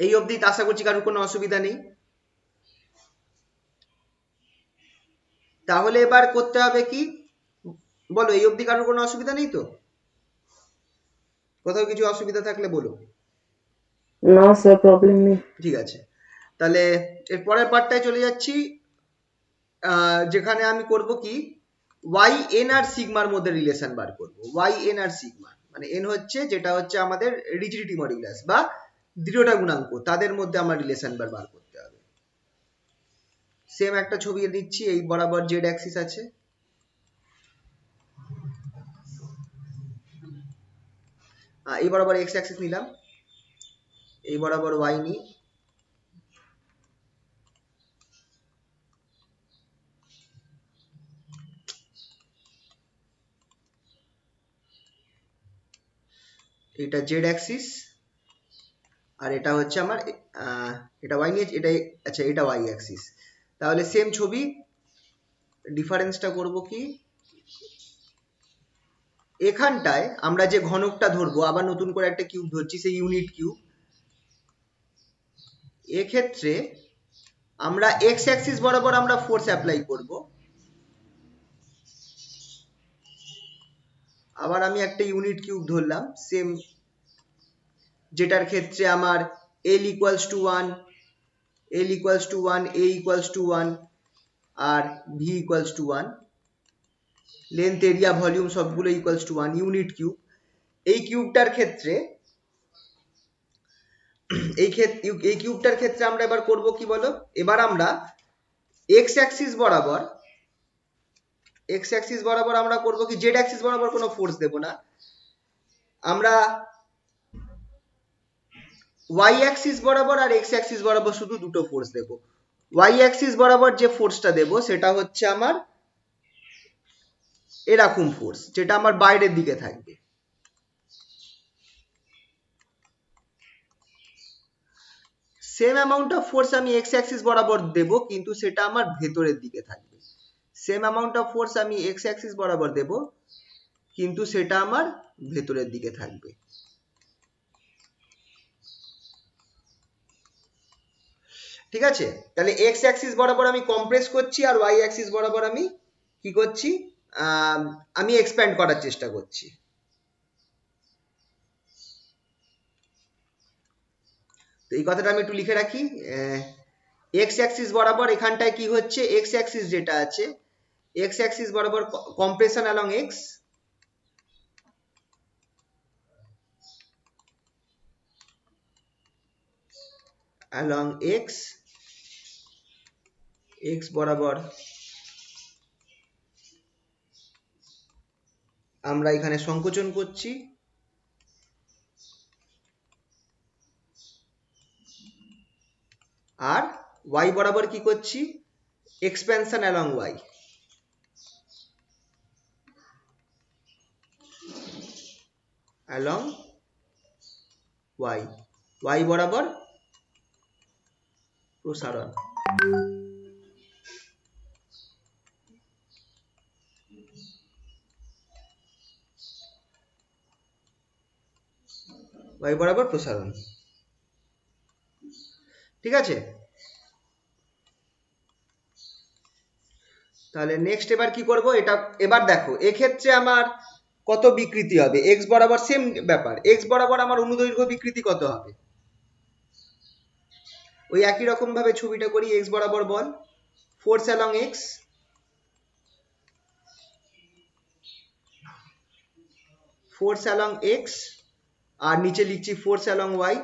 এই অবধি আশা করছি কারোর কোনো অসুবিধা নেই। তাহলে এবার করতে হবে কি বলো, এই অবধি কারোর কোনো অসুবিধা নেই তো? কোথাও কিছু অসুবিধা থাকলে বলো। না স্যার, প্রবলেম নেই। ঠিক আছে, তাহলে এর পরের পার্টটায় চলে যাচ্ছি, যেখানে আমি করব কি y n আর সিগমার মধ্যে রিলেশন বার করব, y n আর সিগমা, মানে n হচ্ছে যেটা হচ্ছে আমাদের রিজিডিটি মডিউলাস বা দৃঢ়তা গুণাঙ্ক, তাদের মধ্যে আমার রিলেশন বার করতে হবে। সেম একটা ছবি দিচ্ছি, এই বরাবর জেড অ্যাক্সিস আছে, এই বরাবর এক্স অ্যাক্সিস নিলাম, এই বরাবর y নিই, এটা জেড অ্যাক্সিস, আর এটা হচ্ছে আমার এটা y নিয়ে, এটা আচ্ছা এটা y অ্যাক্সিস। তাহলে সেম ছবি, ডিফারেন্সটা করব কি, এখানটায় আমরা যে ঘনকটা ধরবো, আবার নতুন করে একটা কিউব ধরছি, সেই ইউনিট কিউব, এক্ষেত্রে আমরা এক্স অ্যাক্সিস বরাবর আমরা ফোর্স অ্যাপ্লাই করব, আবার আমি একটা ইউনিট কিউব ধরলাম সেম, যেটার ক্ষেত্রে আমার L equals to 1, L equals to 1, A equals to 1 আর V equals to 1, length area volume সবগুলো ইকুয়ালস টু 1, ইউনিট কিউব। এই কিউবটার ক্ষেত্রে এই কিউবটার ক্ষেত্রে আমরা এবার করব কি বলো, এবার আমরা এক্স অ্যাক্সিস বরাবর আমরা করব কি, জেড অ্যাক্সিস বরাবর কোনো ফোর্স দেব না, আমরা y অ্যাক্সিস বরাবর আর x অ্যাক্সিস বরাবর শুধু দুটো ফোর্স দেব। y অ্যাক্সিস বরাবর যে ফোর্সটা দেব সেটা হচ্ছে আমার এরকম ফোর্স, যেটা আমার বাইরের দিকে থাকবে, সেম অ্যামাউন্ট অফ ফোর্স আমি x অ্যাক্সিস বরাবর দেব, কিন্তু সেটা আমার ভেতরের দিকে থাকবে। সেম অ্যামাউন্ট অফ ফোর্স আমি x অ্যাক্সিস বরাবর দেব, কিন্তু সেটা আমার ভেতরের দিকে থাকবে। ঠিক আছে, তাহলে x অ্যাক্সিস বরাবর আমি কম্প্রেস করছি, আর y অ্যাক্সিস বরাবর আমি কি করছি, আমি এক্সপ্যান্ড করার চেষ্টা করছি। তো এই কথাটা আমি একটু লিখে রাখি, এক্স অ্যাক্সিস বরাবর এখানটায় কি হচ্ছে, এক্স অ্যাক্সিস যেটা আছে, এক্স অ্যাক্সিস বরাবর compression along x, along X, x বরাবর আমরা এখানে সংকোচন করছি, আর ওয়াই বরাবর কি করছি, expansion along Y, along Y, Y বরাবর প্রসারণ। ওয়াই বরাবর প্রসারণ, ঠিক আছে। তাহলে নেক্সট এবার কি করব, এটা এবার দেখো এক্ষেত্রে আমার কত বিকৃতি হবে, এক্স বরাবর সেম ব্যাপার, এক্স বরাবর আমার অনুদৈর্ঘ্য বিকৃতি কত হবে, ওই একই রকম ভাবে ছবিটা করি, এক্স বরাবর বল force along X, force along X, আর নিচে লিখছি ফোর্স অ্যালং ওয়াই,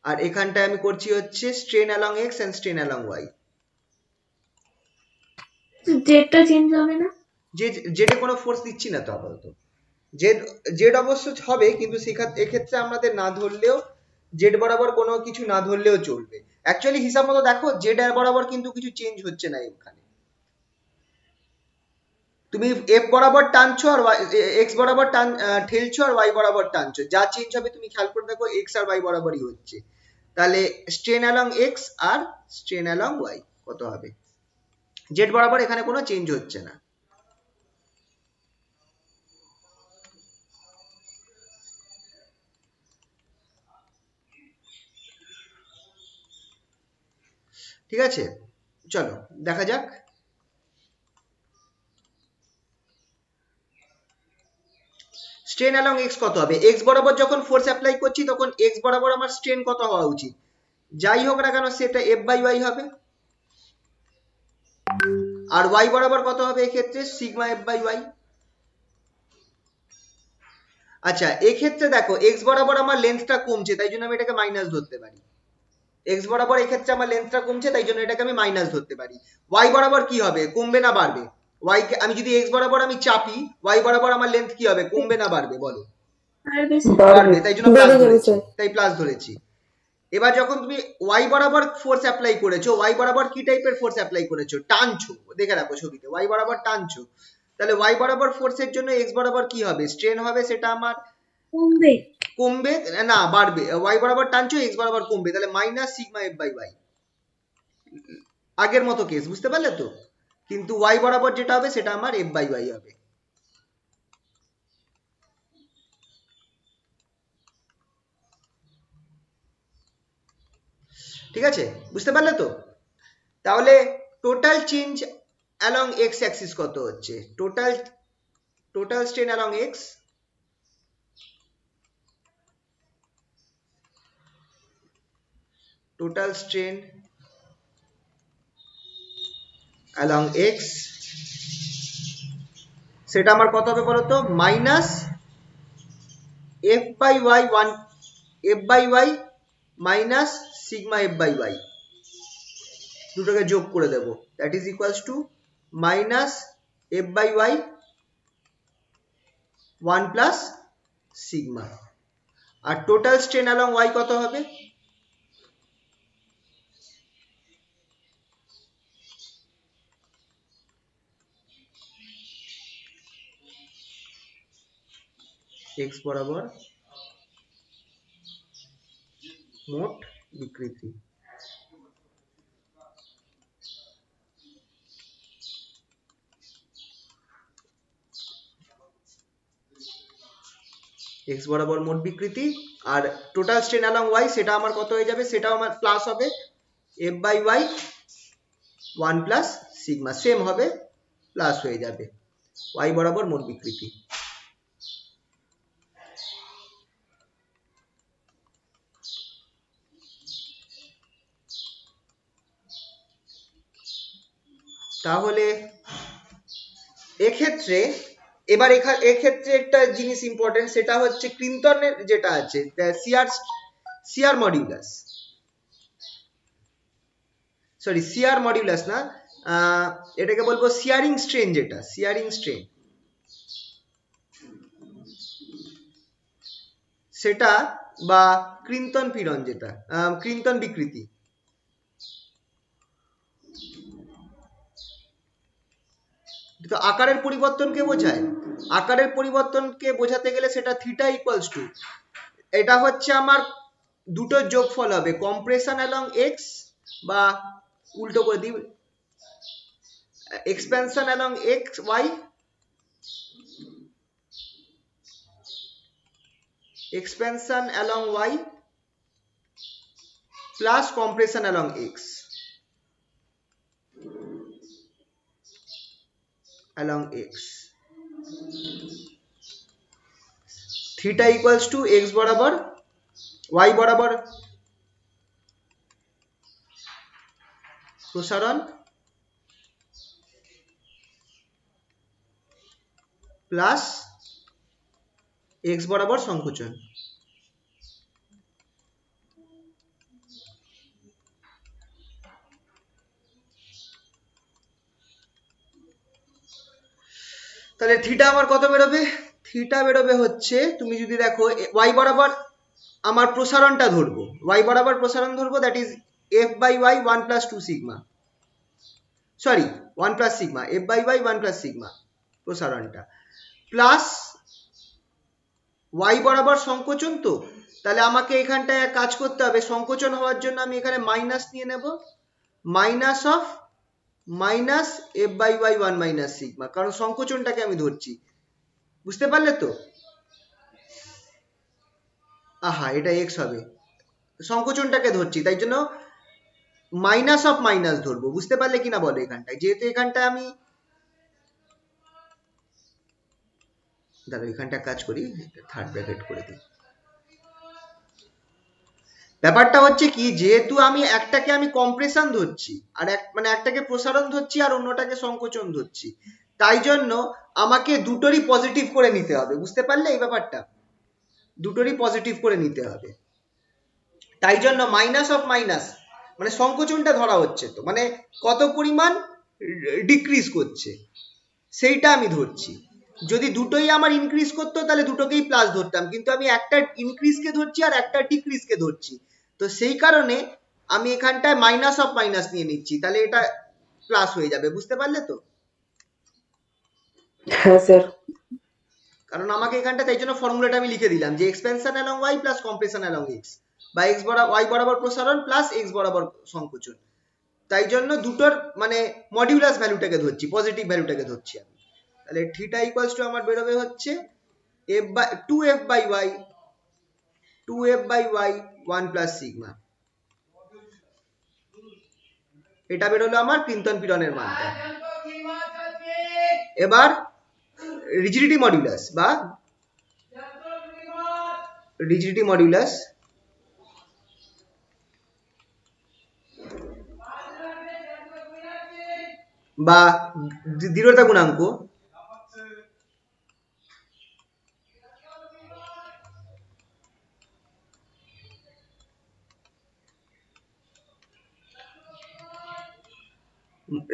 আর এখানটায় আমি করছি হচ্ছে strain along X and strain along Y. জেডটা চেঞ্জ হবে না? জেডে কোনো ফোর্স দিচ্ছি না তো আপাতত, জেড জেড অবশ্য হবে, কিন্তু এক্ষেত্রে আমাদের না ধরলেও, জেড বরাবর কোনো কিছু না ধরলেও চলবে। অ্যাকচুয়ালি হিসাব মতো দেখো জেড বরাবর কিন্তু কিছু চেঞ্জ হচ্ছে না এখানে, তুমি এফ বরাবর টানছো আর এক্স বরাবর ঠেলছো আর ওয়াই বরাবর টানছো, যা চেঞ্জ হবে তুমি খেয়াল করে দেখো এক্স আর ওয়াই বরাবরই হচ্ছে। তাহলে স্ট্রেন অ্যালং এক্স আর স্ট্রেন অ্যালং ওয়াই কত হবে, জেড বরাবর এখানে কোনো চেঞ্জ হচ্ছে না। ঠিক আছে, চলো দেখা যাক। স্ট্রেন অ্যালং এক্স কত হবে, এক্স বরাবর যখন ফোর্স অ্যাপ্লাই করছি তখন এক্স বরাবর আমার স্ট্রেন কত হওয়া উচিত, যাই হোক না কেন সেটা এফ বাই ওয়াই হবে, আর ওয়াই বরাবর কত হবে এক্ষেত্রে, সিগমা এফ বাই ওয়াই। আচ্ছা এক্ষেত্রে দেখো এক্স বরাবর আমার লেন্থটা কমছে, তাই জন্য আমি এটাকে মাইনাস ধরতে পারি, এক্স বরাবর এক্ষেত্রে আমার লেন্থটা কমছে তাই জন্য এটাকে আমি মাইনাস ধরতে পারি। ওয়াই বরাবর কি হবে, কমবে না বাড়বে, ওয়াই কে আমি যদি এক্স বরাবর আমি চাপি, ওয়াই বরাবর আমার লেন্থ কি হবে, কমবে না বাড়বে বলো, আর বেশি বাড়বে, তাই জন্য প্লাস বেড়ে যাবে ধরেছি, স্যার। তাই প্লাস ধরেছি। এবার যখন তুমি ওয়াই বরাবর ফোর্স অ্যাপ্লাই করেছো, ওয়াই বরাবর কি টাইপের ফোর্স অ্যাপ্লাই করেছো, টানছো, দেখে রাখো ছবিতে ওয়াই বরাবর টানছো, তাহলে ওয়াই বরাবর ফোর্সের জন্য এক্স বরাবর কি হবে, স্ট্রেন হবে, সেটা আমার কমবে। কমবে না বাড়বে, ওয়াই বরাবর টানছো এক্স বরাবর কমবে, তাহলে minus sigma F by Y, আগের মতো কেস, বুঝতে পারলে তো। কিন্তু ওয়াই বরাবর যেটা হবে সেটা আমার এফ বাই ওয়াই হবে। ঠিক আছে, বুঝতে পারলে তো। তাহলে total change along X axis কত হচ্ছে, total strain along X, total strain along X, সেটা আমার কত হবে বলতো, minus F by Y one, F by Y minus sigma F by Y, দুটোকে যোগ করে দেবো, that is equals to minus F by Y one plus sigma. আর টোটাল স্ট্রেন অ্যালং ওয়াই কত হবে, এক্স বরাবর মোট বিকৃতি, এক্স বরাবর মোট বিকৃতি, আর টোটাল স্ট্রেন অ্যালং ওয়াই সেটা আমার কত হয়ে যাবে, সেটাও আমার প্লাস হবে F by Y one plus sigma, same হবে, প্লাস হয়ে যাবে ওয়াই বরাবর মোট বিকৃতি। তাহলে এক্ষেত্রে এবার এক্ষেত্রে একটা জিনিস ইম্পর্টেন্ট, সেটা হচ্ছে ক্লিনটনের যেটা আছে CR modulus, sorry CR modulus না, এটাকে বলবো সিয়ারিং স্ট্রেন, যেটা সিয়ারিং স্ট্রেন সেটা, বা ক্লিনটন পীড়ন যেটা ক্লিনটন বিকৃতি, তো আকারের পরিবর্তনকে বোঝায়। আকারের পরিবর্তনকে বোঝাতে গেলে সেটা থিটা ইকুয়ালস টু, এটা হচ্ছে আমার দুটোর যোগফল হবে কম্প্রেশন অ্যালং এক্স, বা উল্টো করে দিই expansion along X Y, expansion along y plus compression along x theta equals to x বরাবর y বরাবর প্রসারণ প্লাস x বরাবর সংকোচন। তাহলে থিটা আমার কত বেরোবে? থিটা বেরোবে হচ্ছে, তুমি যদি দেখো y বরাবর আমার প্রসারণটা ধরবো, y বরাবর প্রসারণ ধরবো, that is f by y 1 plus 2 sigma, sorry 1 plus sigma, f by y 1 plus sigma প্রসারণটা, প্লাস y বরাবর সংকোচন, তো তাহলে আমাকে এখানটায় এক কাজ করতে হবে, সংকোচন হওয়ার জন্য আমি এখানে মাইনাস নিয়ে নেব, minus of minus F by Y 1 minus sigma, কারণ সংকোচনটাকে আমি ধরছি, বুঝতে পারলে তো? আহা, এটা এক্স হবে, সংকোচনটাকে ধরছি, তাই জন্য মাইনাস অফ মাইনাস ধরবো, বুঝতে পারলে কিনা বলো? এখানটায় যেহেতু এখানটায় আমি দাঁড়ো এখানটা কাজ করি, থার্ড ব্র্যাকেট করে দিই। ব্যাপারটা হচ্ছে কি, যেহেতু আমি একটাকে আমি কম্প্রেশন ধরছি, আর মানে একটাকে প্রসারণ ধরছি আর অন্যটাকে সংকোচন ধরছি, তাই জন্য আমাকে দুটোরই পজিটিভ করে নিতে হবে, বুঝতে পারলে এই ব্যাপারটা? দুটোরই পজিটিভ করে নিতে হবে, তাই জন্য মাইনাস অফ মাইনাস মানে সংকোচনটা ধরা হচ্ছে, তো মানে কত পরিমাণ ডিক্রিজ করছে সেইটা আমি ধরছি। যদি দুটোই আমার ইনক্রিজ করতো তাহলে দুটোকেই প্লাস ধরতাম, কিন্তু আমি একটা ইনক্রিজকে ধরছি আর একটা ডিক্রিজকে ধরছি, তো সেই কারণে আমি এখানটায় মাইনাস অফ মাইনাস নিয়ে নিচ্ছি, তাহলে এটা প্লাস হয়ে যাবে, বুঝতে পারলে তো? হ্যাঁ স্যার। কারণ আমাকে এখানটা, তাই জন্য ফর্মুলাটা আমি লিখে দিলাম যে expansion along Y plus compression along X, বা এক্স বরাবর ওয়াই বরাবর প্রসারণ প্লাস এক্স বরাবর সংকোচন, তাই জন্য দুটোর মানে মডিউলাস ভ্যালুটাকে ধরছি, পজিটিভ ভ্যালুটাকে ধরছি আমি। তাহলে থিটা ইকুয়ালস টু আমার বেরোবে হচ্ছে f by 2f by y 2f by y 1 plus sigma, এটা বেরোলো আমার ক্লিনটন পীড়নের মানটা। এবার রিজিডিটি মডিউলাস বা রিজিডিটি মডিউলাস বা দৃঢ়তা গুণাঙ্ক,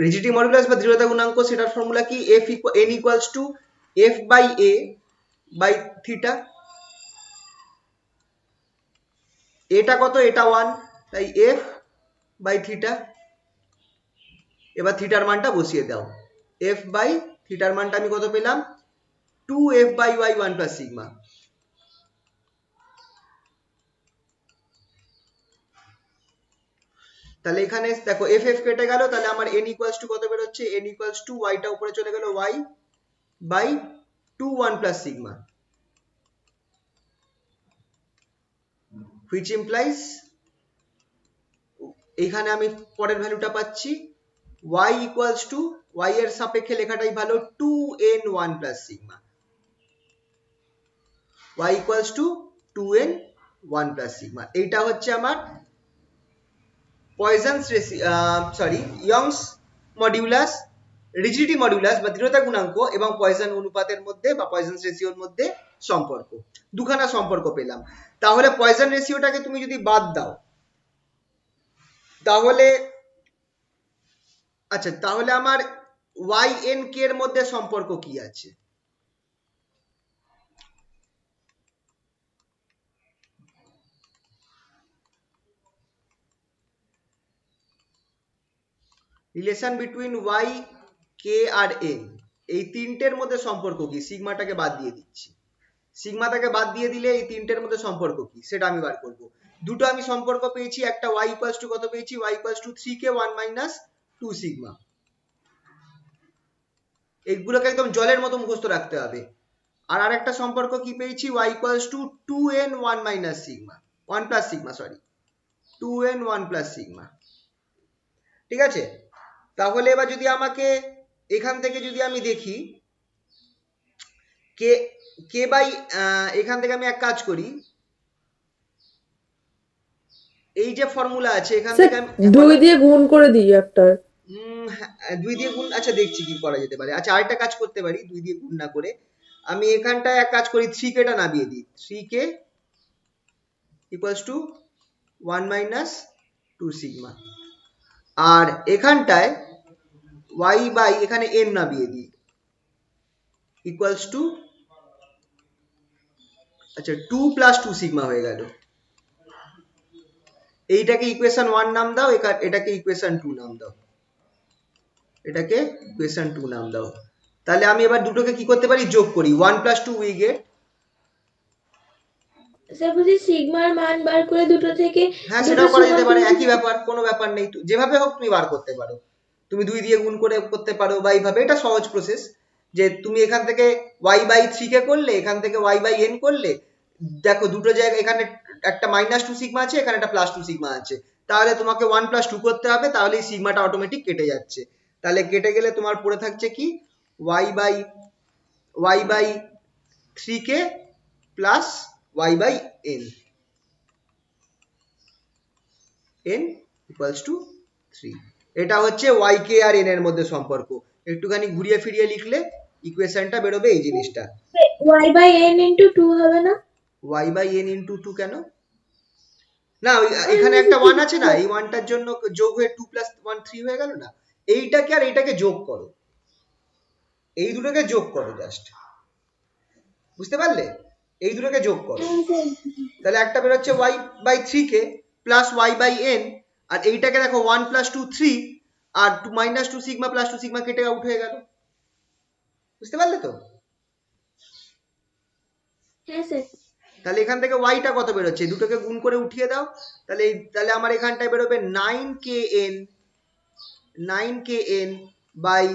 রিজিডিটি মডুলাস বা দৃঢ়তা গুণাঙ্ক, সেটার ফর্মুলা কি? n equals to f by a by theta, এটা কত? এটা 1, তাই f বাই থিটা। এবার থিটার মানটা বসিয়ে দাও, f বাই থিটার মানটা আমি কত পেলাম? 2f by y 1 plus sigma. তাহলে এখানে দেখো f f কেটে গেল, তাহলে আমার n ইকুয়ালস টু কত বেরোচ্ছে? n ইকুয়ালস টু y টা উপরে চলে গেল y by 2 1 plus sigma, which implies এখানে আমি পরের ভ্যালুটা পাচ্ছি y ইকুয়ালস টু y এর সাপেক্ষে লেখাটাই ভালো 2n 1 plus sigma, y equals to 2n 1 plus sigma. এইটা হচ্ছে আমার পয়সনস ইয়ংস মডিউলাস রিজিডিটি মডুলাস বা দৃঢ়তা গুণাঙ্ক এবং পয়জন অনুপাতের মধ্যে বা পয়জন রেশিওর মধ্যে সম্পর্ক, দুখানা সম্পর্ক পেলাম। তাহলে পয়জন রেশিওটাকে তুমি যদি বাদ দাও তাহলে আচ্ছা, তাহলে আমার YNK এর মধ্যে সম্পর্ক কি আছে? রিলেশন বিটুইন Y, K আর N, এই তিনটের মধ্যে সম্পর্ক কি? সিগমাটাকে বাদ দিয়ে দিচ্ছি, সিগমাটাকে বাদ দিয়ে দিলে এই তিনটের মধ্যে সম্পর্ক কি সেটা আমি বার করব। দুটো আমি সম্পর্ক পেয়েছি, একটা y ইকুয়ালস টু কত পেয়েছি, y equals to 3k 1 minus 2 sigma. এইগুলোকে একদম জলের মতো মুখস্থ রাখতে হবে। আর আরেকটা সম্পর্ক কি পেয়েছি, y equals to 2n 1 minus sigma, 1 plus sigma, sorry 2n 1 plus sigma. ঠিক আছে, তাহলে এবার যদি আমাকে এখান থেকে যদি আমি দেখি কে কে বাই, এখান থেকে আমি এক কাজ করি, এই যে ফর্মুলা আছে এখান স্যার থেকে আমি 2 দিয়ে গুণ করে দিই একটা। 2 দিয়ে গুণ, আচ্ছা দেখছি কি করা যেতে পারে। আচ্ছা আরেকটা কাজ করতে পারি, 2 দিয়ে গুণ না করে আমি এখানটায় এক কাজ করি, 3k টা নামিয়ে দিই, 3k equals to 1 minus 2 sigma. আর এখানটায় y বাই এখানে n নামিয়ে দিই ইকুয়ালস টু, আচ্ছা 2 প্লাস 2 সিগমা হয়ে গেল। এইটাকে ইকুয়েশন 1 নাম দাও, এটাকে ইকুয়েশন 2 নাম দাও, এটাকে ইকুয়েশন 2 নাম দাও। তাহলে আমি এবার দুটোকে কি করতে পারি, যোগ করি, 1 প্লাস 2 উই গেট, স্যার বলছি সিগমার মান বার করে দুটো থেকে হ্যাঁ দুটো সেটাও করা সমান যেতে পারে, করে একই ব্যাপার, কোনো ব্যাপার নেই, যেভাবে হোক তুমি বার করতে পারো। তুমি 2 দিয়ে গুণ করে করতে পারো বা এইভাবে, এটা সহজ প্রসেস। যে তুমি এখান থেকে y বাই 3k করলে, এখান থেকে y বাই n করলে, দেখো দুটো জায়গায় এখানে একটা মাইনাস 2 সিগমা আছে, এখানে একটা প্লাস 2 সিগমা আছে, তাহলে তোমাকে 1 প্লাস 2 করতে হবে, তাহলে এই সিগমাটা অটোমেটিক কেটে যাচ্ছে। তাহলে কেটে গেলে তোমার পড়ে থাকছে কি, y by 3k plus y by n equals to 3। এটা হচ্ছে yk আর n এর মধ্যে সম্পর্ক। একটুখানি ঘুরিয়ে ফিরিয়ে লিখলে ইকুয়েশনটা বেরোবে এই জিনিসটা। y বাই n ইন্টু 2 হবে না? y বাই n ইন্টু 2 কেন? না এখানে একটা 1 আছে না, এই 1টার জন্য যোগ হয়ে 2 প্লাস 1 3 হয়ে গেল না। এইটাকে আর এইটাকে যোগ করো, এই দুটোকে যোগ করো জাস্ট, বুঝতে পারলে? এই দুটোকে যোগ করো, তাহলে একটা বেরোচ্ছে y by 3k plus y by n, আর এইটাকে দেখো 1 প্লাস 2 3, আর মাইনাস 2 সিগমা প্লাস 2 সিগমা কেটে আউট হয়ে গেল, বুঝতে পারলে তো? হ্যাঁ স্যার। তাহলে এখান থেকে yটা কত বেরোচ্ছে, দুটোকে গুণ করে উঠিয়ে দাও, তাহলে আমার এখানটায় বেরোবে 9kn by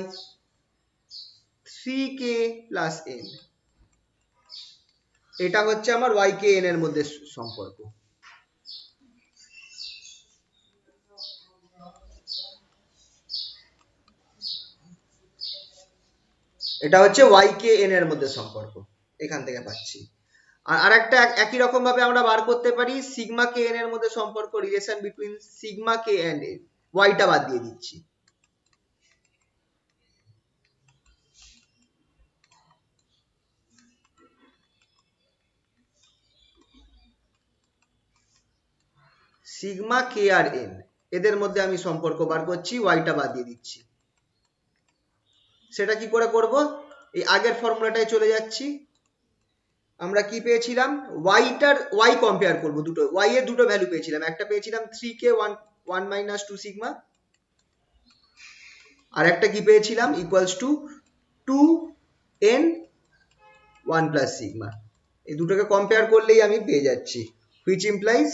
3k plus n। এটা হচ্ছে আমার yk n এর মধ্যে সম্পর্ক। এটা হচ্ছে yk n এর মধ্যে সম্পর্ক, এখান থেকে পাচ্ছি। আর আরেকটা একই রকম ভাবে আমরা বার করতে পারি সিগমা কে এন এর মধ্যে সম্পর্ক, রিলেশন বিটুইন সিগমা কে এন্ড এন, ওয়াইটা বাদ দিয়ে দিচ্ছি। সিগমা কে আর এন এদের মধ্যে আমি সম্পর্ক বার করছি, ওয়াইটা বাদ দিয়ে দিচ্ছি। সেটা কি করে করব, এই আগের ফর্মুলাটায় চলে যাচ্ছি। আমরা কি পেয়েছিলাম, y কম্পেয়ার করব, দুটো y এর দুটো ভ্যালু পেয়েছিলাম, একটা পেয়েছিলাম 3k 1 মাইনাস 2 সিগমা, আর একটা কি পেয়েছিলাম equals to 2n 1 plus sigma. এই দুটোকে কম্পেয়ার করলেই আমি পেয়ে যাচ্ছি, হুইচ ইমপ্লাইজ,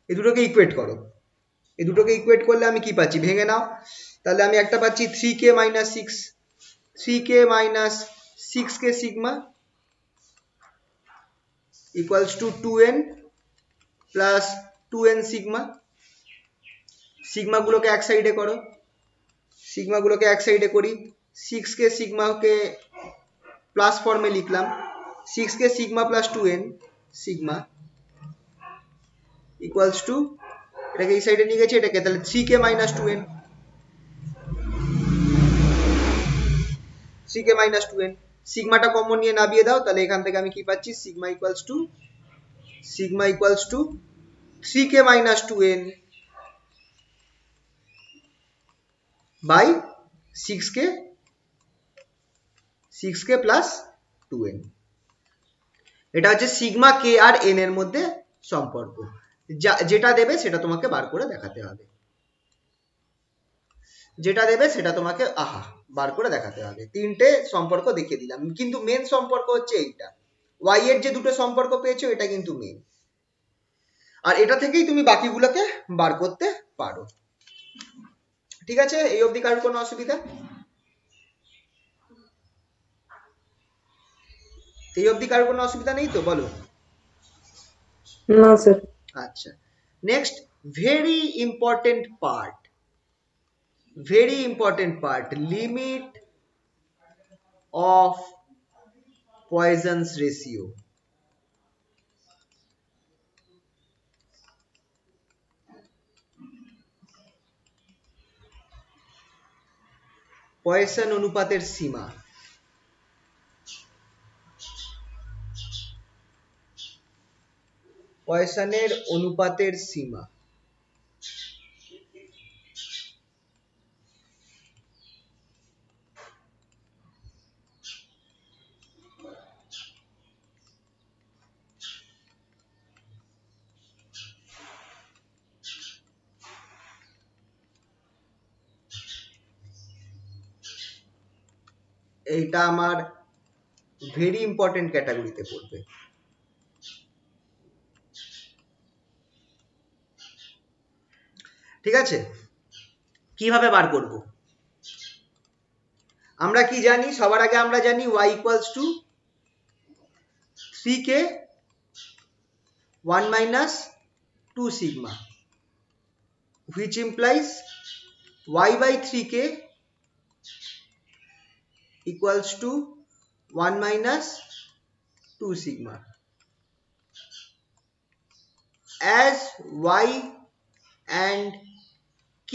এই দুটোকে ইকুয়েট করো, এই দুটোকে ইকুয়েট করলে আমি কি পাচ্ছি, ভেঙে নাও। তাহলে আমি একটা পাচ্ছি 3k minus 6k sigma equals to 2n plus 2n sigma. সিগমাগুলোকে এক সাইডে করো, সিগমাগুলোকে এক সাইডে করি, 6k সিগমাকে প্লাস ফর্মে লিখলাম, 6k sigma plus 2n sigma equals two, এটাকে এই সাইডে নিয়ে গেছি এটাকে, তাহলে 3k minus 2n। 3k minus 2n, সিগমাটা common নিয়ে নামিয়ে দাও, তাহলে এখান থেকে আমি কি পাচ্ছি, sigma equals to 3k minus 2n by 6k plus 2n। এটা হচ্ছে সিগমা কে আর এন এর মধ্যে সম্পর্ক, যেটা দেবে সেটা তোমাকে বার করে দেখাতে হবে, যেটা দেবে সেটা তোমাকে বার করে দেখাতে হবে। তিনটে সম্পর্ক দেখিয়ে দিলাম, কিন্তু মেন সম্পর্ক হচ্ছে এইটা, ওয়াই এর যে দুটো সম্পর্ক পেয়েছো এটা কিন্তু মেন, আর এটা থেকেই তুমি বাকিগুলোকে বার করতে পারো। ঠিক আছে, এই অবধি কারোর কোনো অসুবিধা? এই অবধি কারোর কোনো অসুবিধা নেই তো, বলো। না স্যার। আচ্ছা, next very important part, limit of পয়জনস ratio. Poison অনুপাতের সীমা। পয়সনের অনুপাতের সীমা। এইটা আমার ভেরি ইম্পর্টেন্ট ক্যাটাগরিতে পড়বে। ঠিক আছে, কিভাবে বার করব? আমরা কি জানি, সবার আগে আমরা জানি y equals to 3k 1 minus 2 sigma, which implies y by 3k equals to 1 minus 2 sigma, as y and k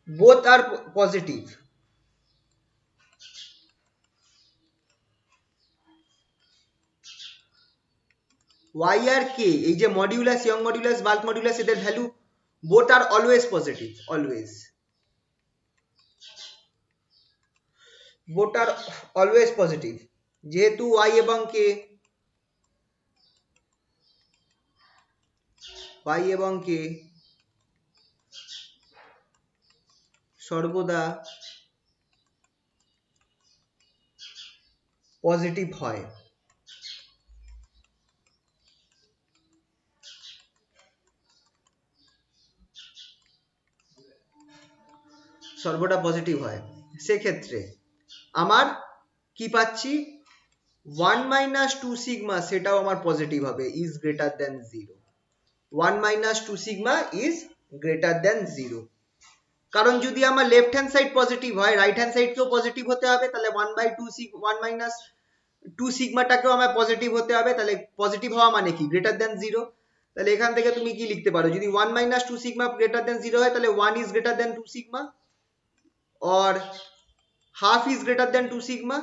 both are positive, y আর k এই যে modulus, Young modulus, bulk modulus, এদের value both are always positive, always, both are always positive. যেহেতু y এবং k সর্বদা positive হয়, সর্বদা positive হয়, সেক্ষেত্রে আমার কি পাচ্ছি, 1 minus 2 sigma সেটাও আমার পজিটিভ হবে, is greater then 0। 1 minus 2 sigma is greater দেন 0, কারণ যদি আমার লেফট হ্যান্ড সাইড পজিটিভ হয়, রাইট হ্যান্ড সাইডকেও পজিটিভ হতে হবে, তাহলে 1 minus 2 সিগমাটাকেও আমার পজিটিভ হতে হবে, তাহলে পজিটিভ হওয়া মানে কি, গ্রেটার দেন 0। তাহলে এখান থেকে তুমি কি লিখতে পারো, যদি 1 minus 2 sigma গ্রেটার দেন 0 হয়, তাহলে 1 is greater than 2 sigma or half is greater than 2 sigma,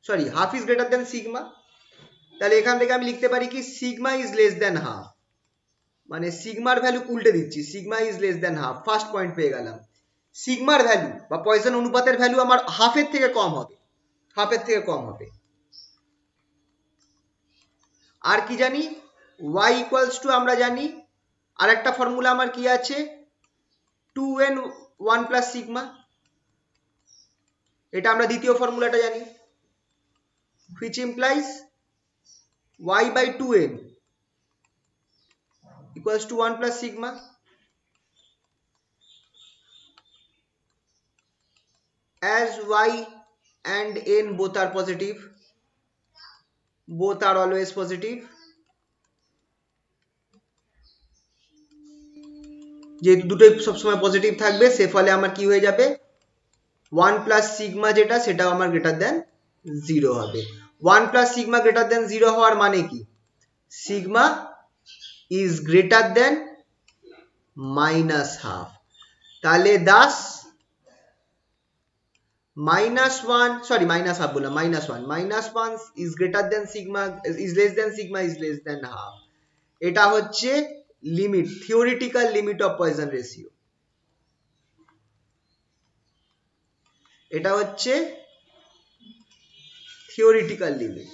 sorry, half is greater than sigma। তাহলে এখান থেকে আমি লিখতে পারি কি, sigma is less than half, মানে সিগমার ভ্যালু উল্টে দিচ্ছি, sigma is less than half, first point পেয়ে গেলাম। সিগমার ভ্যালু বা পয়সন অনুপাতের ভ্যালু আমার হাফের থেকে কম হবে, হাফের থেকে কম হবে। আর কি জানি, y ইকুয়ালস টু আমরা জানি আর একটা ফর্মুলা আমার কি আছে, 2n 1 প্লাস সিগমা, এটা আমরা দ্বিতীয় ফর্মুলাটা জানি, which implies y by 2n equals to 1 plus sigma, as y and n both are positive, both are always positive, যেহেতু দুটোই সবসময় পজিটিভ থাকবে, সে ফলে আমার কি হয়ে যাবে, 1 প্লাস সিগমা যেটা সেটাও আমার গ্রেটার দেন 0 হবে। 1 প্লাস সিগমা গ্রেটার দেন 0 হওয়ার মানে কি, sigma is greater than minus half. তাহলে দাস -1, সরি মাইনাস হাফ বললাম, -1 is greater than sigma, is less than sigma, is less than half. এটা হচ্ছে limit, theoretical limit of Poisson ratio. এটা হচ্ছে theoretical limit.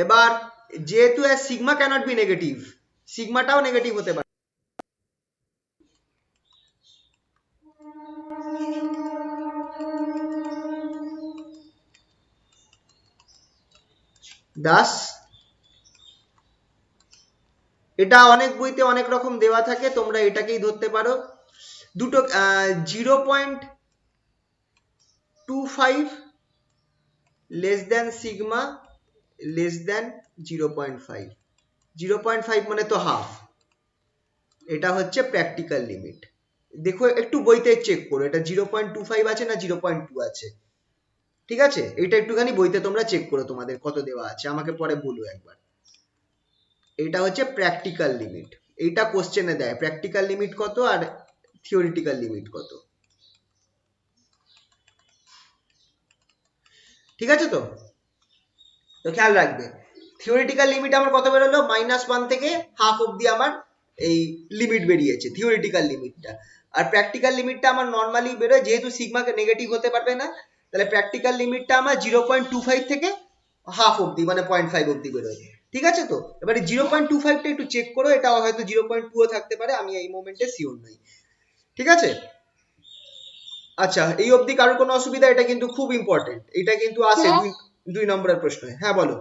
এবার যেহেতু সিগমা ক্যানট বি নেগেটিভ, সিগমাটাও negative হতে পারে। দাস এটা অনেক বইতে অনেক রকম দেওয়া থাকে, তোমরা এটাকেই ধরতে পারো। দুটো 0.25 less than sigma less than 0.5, 0.5 মানে তো হাফ। এটা হচ্ছে প্র্যাকটিক্যাল লিমিট। দেখো একটু বইতে চেক করো, এটা 0.25 আছে না 0.2 আছে, ঠিক আছে? এটা একটুখানি বইতে তোমরা চেক করো তোমাদের কত দেওয়া আছে, আমাকে পরে বলো একবার। এটা হচ্ছে প্র্যাকটিক্যাল লিমিট, এইটা কোশ্চেনে দেয় প্র্যাকটিক্যাল লিমিট কত আর থিওরিটিক্যাল লিমিট কত, ঠিক আছে? তো খেয়াল রাখবে, থিওরিটিক্যাল লিমিট আমার কত বেরোলো, -1 থেকে হাফ অব্দি আমার এই লিমিট বেরিয়েছে থিওরিটিক্যাল লিমিটটা। আর প্র্যাকটিক্যাল লিমিটটা আমার নর্মালি বেরোয়, যেহেতু সিগমাকে নেগেটিভ হতে পারবে না, তাহলে প্র্যাকটিক্যাল লিমিটটা আমার 0.25 থেকে হাফ অব্দি মানে 0.5 অব্দি বেরোয়, ঠিক আছে? তো এবারে 0.25টা একটু চেক করো, এটা হয়তো 0.2ও থাকতে পারে, আমি এই মোমেন্টে শিওর নই, ঠিক আছে? আচ্ছা, এই অবধি কারোর কোনো অসুবিধা? এটা কিন্তু খুব ইম্পর্টেন্ট, এটা কিন্তু আসে দুই নম্বরের প্রশ্নে। হ্যাঁ বলো।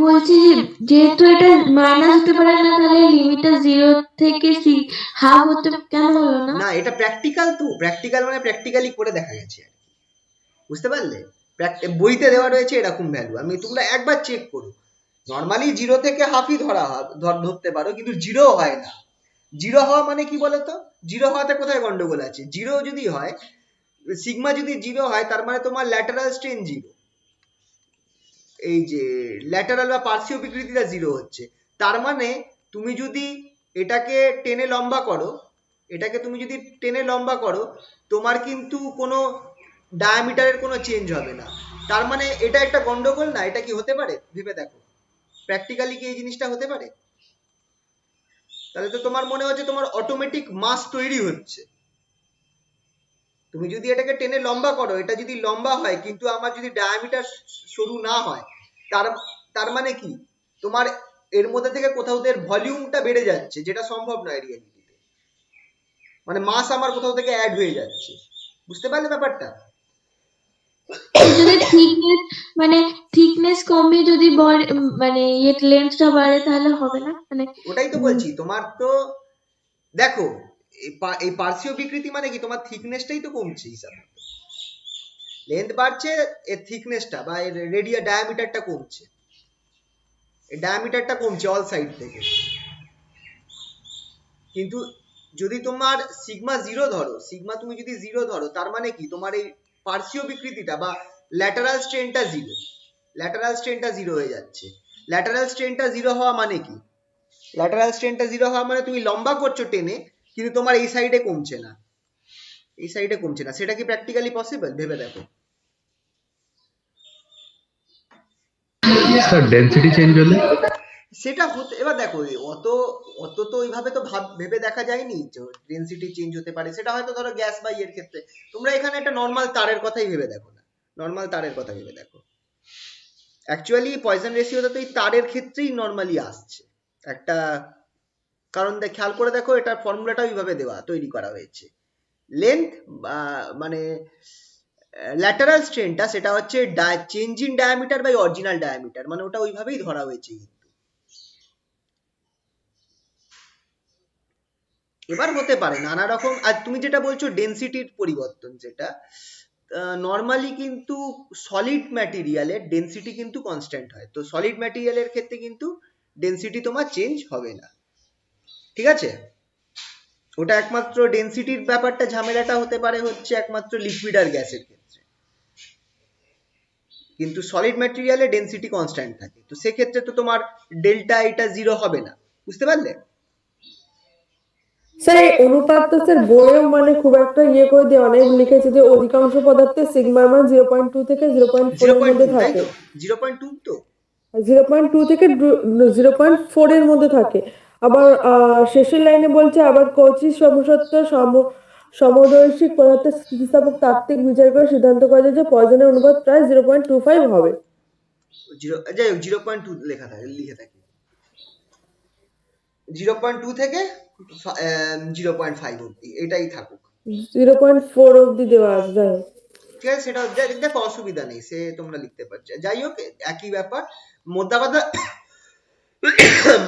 বলছি যে যেহেতু এটা মাইনাস হতে পারে না, তাহলে লিমিটটা 0 থেকে হাফ হতে কেন হলো না? না, এটা প্র্যাকটিক্যাল, তো প্র্যাকটিক্যাল মানে প্র্যাকটিক্যালি করে দেখা গেছে, বুঝতে পারলে? বইতে দেওয়া রয়েছে এরকম ভ্যালু, আমি তোমরা একবার চেক করো। নর্মালি 0 থেকে হাফই ধরতে পারো, কিন্তু 0 হয় না। 0 হওয়া মানে কি বলতো? 0 হওয়াতে কোথায় গন্ডগোল আছে? 0 যদি হয়, সিগমা যদি 0 হয়, তার মানে তোমার ল্যাটারাল স্ট্রেন 0, এই যে ল্যাটারাল বা পার্শ্বীয় বিকৃতিটা 0 হচ্ছে। তার মানে তুমি যদি এটাকে টেনে লম্বা করো, এটাকে তুমি যদি টেনে লম্বা করো, তোমার কিন্তু কোনো ডায়ামিটারের কোনো চেঞ্জ হবে না। তার মানে এটা একটা গন্ডগোল না? এটা কি হতে পারে? ভেবে দেখো, প্র্যাকটিক্যালি কি এই জিনিসটা হতে পারে? তাহলে তো তোমার মনে হচ্ছে তোমার অটোমেটিক মাস তৈরি হচ্ছে। তুমি যদি এটাকে টেনে লম্বা করো, এটা যদি লম্বা হয় কিন্তু আমার যদি ডায়ামিটার সরু না হয়, তার তার মানে কি তোমার এর মধ্যে থেকে কোথাও এর ভলিউমটা বেড়ে যাচ্ছে, যেটা সম্ভব নয় রিয়েলিটিতে। মানে মাস আমার কোথাও থেকে অ্যাড হয়ে যাচ্ছে, বুঝতে পারলে ব্যাপারটা? যদি থিকনেস কমে, যদি মানে লেন্থটা বাড়ে, তাহলে হবে না মানে? ওটাই তো বলছি, তোমার তো দেখো এই পার্শ্বীয় বিকৃতি মানে কি, তোমার থিকনেসটাই তো কমছে, হিসাব লেন্থ বাড়ছে, এর থিকনেসটা বা এর ডায়ামিটারটা কমছে, এই ডায়ামিটারটা কমছে অল সাইড থেকে। কিন্তু যদি তোমার সিগমা 0 ধরো, সিগমা তুমি যদি 0 ধরো, তার মানে কি তোমার এই পার্শ্বীয় বিকৃতিটা বা ল্যাটারাল স্ট্রেনটা 0, ল্যাটারাল স্ট্রেনটা 0 হয়ে যাচ্ছে। ল্যাটারাল স্ট্রেনটা 0 হওয়া মানে কি? ল্যাটারাল স্ট্রেনটা 0 হওয়া মানে তুমি লম্বা করছো টেনে, কিন্তু তোমার এই সাইডে কমছে না, এই সাইডে কমছে না। সেটা কি প্র্যাকটিক্যালি পসিবল? ভেবে দেখো। স্যার ডেনসিটি চেঞ্জ হলে? সেটা হতে, এবার দেখো অত অত তো ওইভাবে তো ভেবে দেখা যায়নি যে ডেনসিটি চেঞ্জ হতে পারে। সেটা হয়তো ধরো গ্যাস বা ইয়ের ক্ষেত্রে, তোমরা এখানে একটা নর্মাল তারের কথাই ভেবে দেখো না, নর্মাল তারের কথা ভেবে দেখো। অ্যাকচুয়ালি পয়জন রেশিওটা তো এই তারের ক্ষেত্রেই নর্মালি আসছে একটা কারণ। খেয়াল করে দেখো, এটার ফর্মুলাটা ওইভাবে দেওয়া তৈরি করা হয়েছে। লেন্থ মানে ল্যাটারাল স্ট্রেনটা, সেটা হচ্ছে change in diameter by original diameter, মানে ওটা ওইভাবেই ধরা হয়েছে। এবার হতে পারে নানা রকম, আর তুমি যেটা বলছো ডেনসিটির পরিবর্তন, যেটা নর্মালি কিন্তু সলিড ম্যাটেরিয়ালের ডেনসিটি কিন্তু কনস্ট্যান্ট হয়, তো সলিড ম্যাটেরিয়ালের ক্ষেত্রে কিন্তু ডেনসিটি তোমার চেঞ্জ হবে না, ঠিক আছে? ওটা একমাত্র ডেনসিটির ব্যাপারটা, ঝামেলাটা হতে পারে হচ্ছে একমাত্র লিকুইড আর গ্যাসের ক্ষেত্রে। কিন্তু সলিড ম্যাটেরিয়ালে ডেনসিটি কনস্ট্যান্ট থাকে, তো সেক্ষেত্রে তো তোমার ডেল্টা এটা জিরো হবে না, বুঝতে পারলে? স্যার এই অনুপাতটা স্যার বইয়েও মানে খুব একটা ইয়ে করে দিয়ে অনেক লিখেছে যে অধিকাংশ পদার্থে সিগমার মান 0.2 থেকে 0.4 জিরো এর পয়েন্ট মধ্যে টু, তাই থাকে। তো? 0.2 তো? 0.2 থেকে 0.4 এর মধ্যে থাকে। আবার শেষের লাইনে বলছে আবার কচি সমসত্ব সমদৈশিক পদার্থের স্থিতিস্থাপক তাত্ত্বিক বিচার করে সিদ্ধান্ত করা যায় যে পয়জনের অনুপাত প্রায় 0.25 হবে। যাই হোক 0.2 লেখা থাকে, লিখে থাকি 0.2 থেকে 0.5 অব্দি, এটাই থাকুক। 0.4 অব্দি দেওয়া আছে, যাই হোক। ঠিক আছে, সেটা দেখো অসুবিধা নেই, সে তোমরা লিখতে পারছো। যাই হোক একই ব্যাপার, মোদ্দা কথা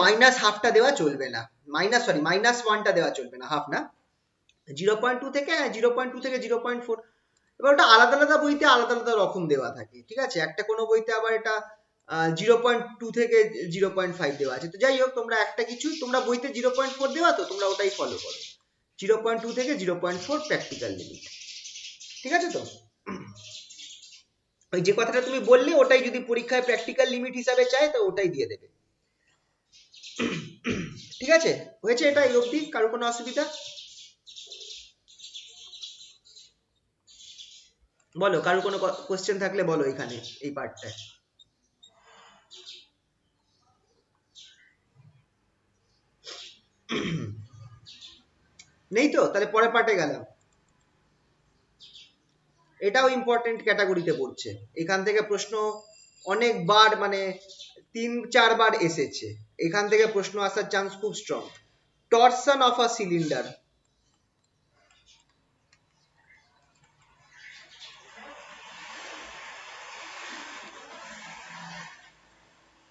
মাইনাস হাফটা দেওয়া চলবে না, মাইনাস ওয়ানটা দেওয়া চলবে না, হাফ না। 0.2 থেকে 0.2 থেকে 0.4, এবার ওটা আলাদা আলাদা বইতে আলাদা আলাদা রকম দেওয়া থাকে, ঠিক আছে? একটা কোনো বইতে আবার এটা 0.2 থেকে 0.5 দেওয়া আছে। তো যাই হোক, তোমরা একটা কিছু, তোমরা বইতে 0.4 দেওয়া, তো তোমরা ওটাই ফলো করো, 0.2 থেকে 0.4 প্র্যাকটিক্যাল লিমিট, ঠিক আছে তো? ওই যে কথাটা তুমি বললে, ওটাই যদি পরীক্ষায় প্র্যাকটিক্যাল লিমিট হিসাবে চায় তো ওটাই দিয়ে দেবে, ঠিক আছে? হয়েছে এটা এই অবধি? কারো কোনো অসুবিধা? বলো, কারো কোনো কোশ্চেন থাকলে বলো এখানে এই পার্টটায়। নেই তো? তাহলে পরের পার্টে গেলাম। এটাও ইম্পর্টেন্ট ক্যাটাগরিতে পড়ছে, এখান থেকে প্রশ্ন অনেকবার, মানে 3-4 বার এসেছে, এখান থেকে প্রশ্ন আসার চান্স খুব strong. Torsion of a cylinder,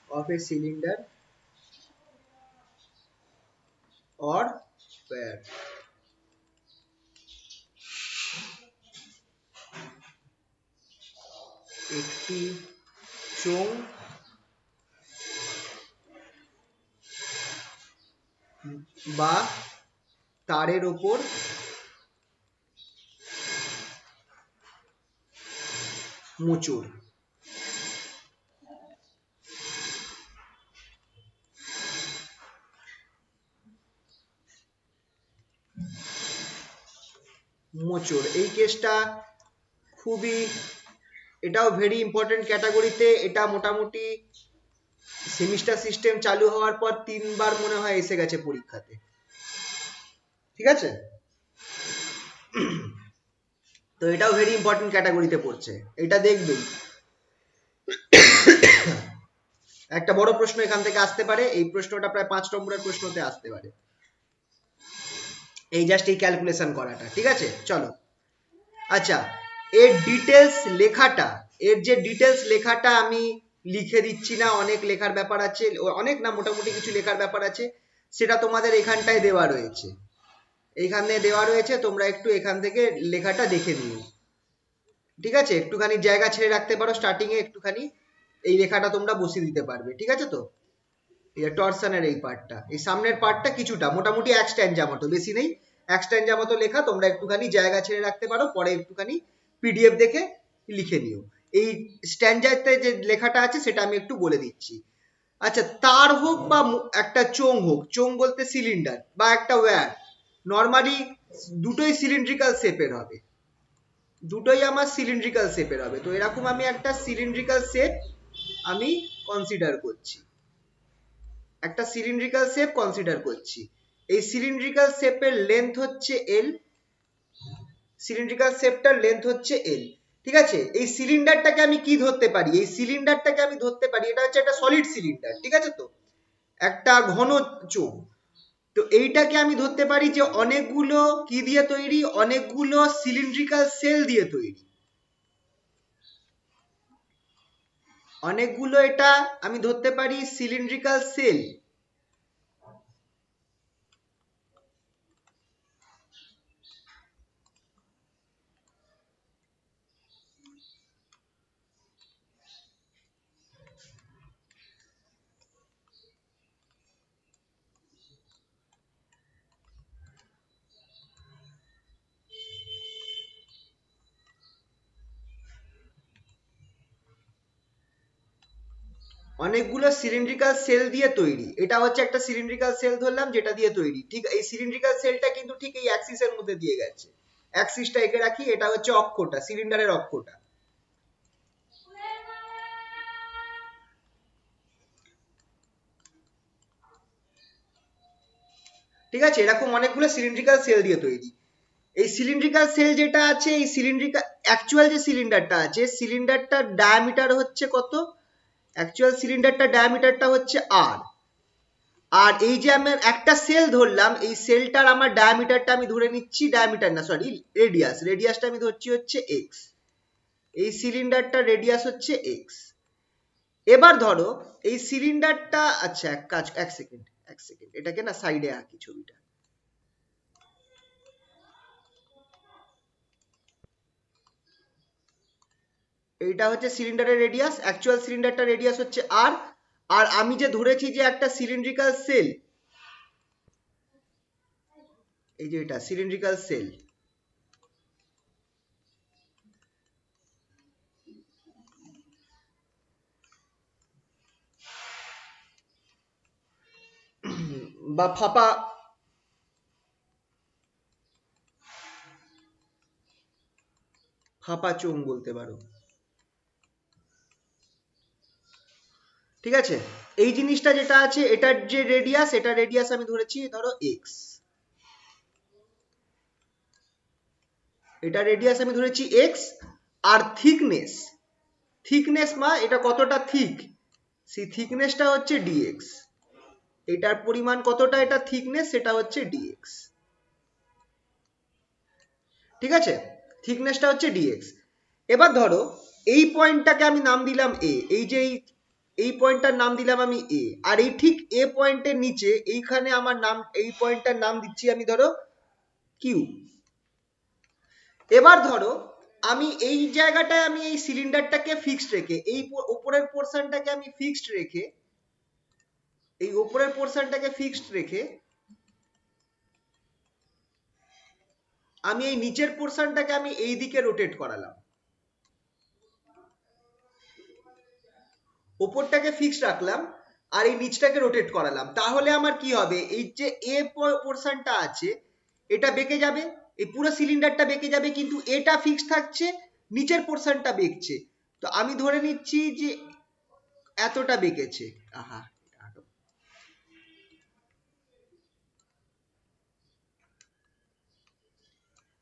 of a cylinder or where একটি চোঙ বা তারের ওপর মোচড়। মোচড়, এই কেসটা খুবই, এটাও ভেরি ইম্পর্টেন্ট ক্যাটাগরিতে। এটা মোটামুটি সেমিস্টার সিস্টেম চালু হওয়ার পর 3 বার মনে হয় এসে গেছে পরীক্ষাতে, ঠিক আছে? তো এটাও ভেরি ইম্পর্টেন্ট ক্যাটাগরিতে পড়ছে, এটা দেখবেই। একটা বড় প্রশ্ন এখান থেকে আসতে পারে, এই প্রশ্নটা প্রায় 5 নম্বরের প্রশ্নতে আসতে পারে, এই জাস্ট এই ক্যালকুলেশন করাটা, ঠিক আছে? চলো, আচ্ছা, এর ডিটেলস লেখাটা, এর যে ডিটেলস লেখাটা আমি লিখে দিচ্ছি না, অনেক লেখার ব্যাপার আছে, অনেক না মোটামুটি কিছু লেখার ব্যাপার আছে, সেটা তোমাদের এখানটায় দেওয়া রয়েছে, এইখানে দেওয়া রয়েছে, তোমরা একটু এখান থেকে লেখাটা দেখে নিও, ঠিক আছে? একটুখানি জায়গা ছেড়ে রাখতে পারো স্টার্টিং এ, একটুখানি এই লেখাটা তোমরা বসিয়ে দিতে পারবে, ঠিক আছে তো? এই টরশনের এই পার্টটা, এই সামনের পার্টটা কিছুটা মোটামুটি এক স্ট্যান্ডা মতো, বেশি নেই, এক স্ট্যান্ডা মতো লেখা, তোমরা একটুখানি জায়গা ছেড়ে রাখতে পারো, পরে একটুখানি পিডিএফ দেখে লিখে নিও। এই স্ট্যান্ডাতে যে লেখাটা আছে সেটা আমি একটু বলে দিচ্ছি। আচ্ছা, তার হোক বা একটা চোঙ হোক, চোঙ বলতে সিলিন্ডার বা একটা ওয়্যার, নর্মালি দুটোই সিলিন্ড্রিক্যাল শেপের হবে, দুটোই আমার সিলিন্ড্রিক্যাল শেপের হবে। তো এরকম আমি একটা সিলিন্ড্রিক্যাল শেপ আমি কনসিডার করছি, একটা সিলিন্ড্রিক্যাল শেপ কনসিডার করছি। এই সিলিন্ড্রিক্যাল শেপের লেন্থ হচ্ছে এল, সিলিন্ড্রিক্যাল শেপটার লেন্থ হচ্ছে এল, ঠিক আছে? এই সিলিন্ডারটাকে আমি কি ধরতে পারি? এই সিলিন্ডারটাকে আমি ধরতে পারি, এটা হচ্ছে একটা সলিড সিলিন্ডার, ঠিক আছে তো? একটা ঘন চোঙ। তো এইটাকে আমি ধরতে পারি যে অনেকগুলো কি দিয়ে তৈরি? অনেকগুলো সিলিন্ড্রিক্যাল সেল দিয়ে তৈরি, অনেকগুলো, এটা আমি ধরতে পারি সিলিন্ড্রিক্যাল সেল। অনেকগুলো সিলিন্ড্রিক্যাল সেল দিয়ে তৈরি। এটা হচ্ছে একটা সিলিন্ড্রিক্যাল সেল ধরলাম যেটা দিয়ে তৈরি, ঠিক এই সিলিন্ড্রিক্যাল সেলটা কিন্তু ঠিক এই অ্যাক্সিসের মধ্যে দিয়ে গেছে। অ্যাক্সিসটা এঁকে রাখি, এটা হচ্ছে অক্ষটা, সিলিন্ডারের অক্ষটা। ঠিক আছে, এরকম অনেকগুলো সিলিন্ড্রিক্যাল সেল দিয়ে তৈরি। এই সিলিন্ড্রিক্যাল সেল যেটা আছে, এই সিলিন্ড্রিক্যাল অ্যাকচুয়াল যে সিলিন্ডারটা আছে, সিলিন্ডারটার ডায়ামিটার হচ্ছে কত? অ্যাকচুয়াল সিলিন্ডারটার ডায়ামিটারটা হচ্ছে আর। আর এই যে আমি একটা সেল ধরলাম, এই সেলটার আমার ডায়ামিটারটা আমি ধরে নিচ্ছি, ডায়ামিটার না সরি রেডিয়াসটা আমি ধরছি হচ্ছে এক্স। এই সিলিন্ডারটার রেডিয়াস হচ্ছে এক্স। এবার ধরো এই সিলিন্ডারটা, আচ্ছা এক সেকেন্ড এটাকে না সাইডে আঁকি ছবিটা। এইটা হচ্ছে সিলিন্ডারের রেডিয়াস, অ্যাকচুয়াল সিলিন্ডারটার রেডিয়াস হচ্ছে আর। আর আমি যে ধরেছি যে একটা সিলিন্ড্রিক্যাল সেল, এই যে এটা সিলিন্ড্রিক্যাল সেল, বা ফাঁপা চোঙ বলতে পারো। ঠিক আছে, এই জিনিসটা যেটা আছে, এটার যে রেডিয়াস, এটা রেডিয়াস আমি ধরেছি ধরো এক্স। এটা রেডিয়াস আমি ধরেছি এক্স। আর থিকনেস মা এটা কতটা থিক, সেই থিকনেসটা হচ্ছে ডিএক্স। এটার পরিমাণ কতটা, এটা থিকনেস, সেটা হচ্ছে ডিএক্স। ঠিক আছে, থিকনেসটা হচ্ছে ডিএক্স। এবার ধরো এই পয়েন্টটাকে আমি নাম দিলাম এ, এই যে এই পয়েন্টটার নাম দিলাম আমি এ। আর এই ঠিক এ পয়েন্টের নিচে এইখানে আমার নাম, এই পয়েন্টটার নাম দিচ্ছি আমি ধরো কিউ। এবার ধরো আমি এই জায়গাটায় আমি এই সিলিন্ডারটাকে ফিক্সড রেখে, এই উপরের পোর্শনটাকে আমি ফিক্সড রেখে, এই উপরের পোর্শনটাকে ফিক্সড রেখে আমি এই নিচের পোর্শনটাকে আমি এই দিকে রোটেট করালাম, ওপরটাকে ফিক্সড রাখলাম আর এই নিচটাকে রোটেট করালাম। তাহলে আমার কি হবে, এই যে এ পোর্শনটা আছে এটা বেঁকে যাবে, এই পুরো সিলিন্ডারটা বেঁকে যাবে, কিন্তু এটা ফিক্সড থাকছে, নিচের পোর্শনটা বেঁকছে। তো আমি ধরে নিচ্ছি যে এতটা বেঁকেছে। আহা,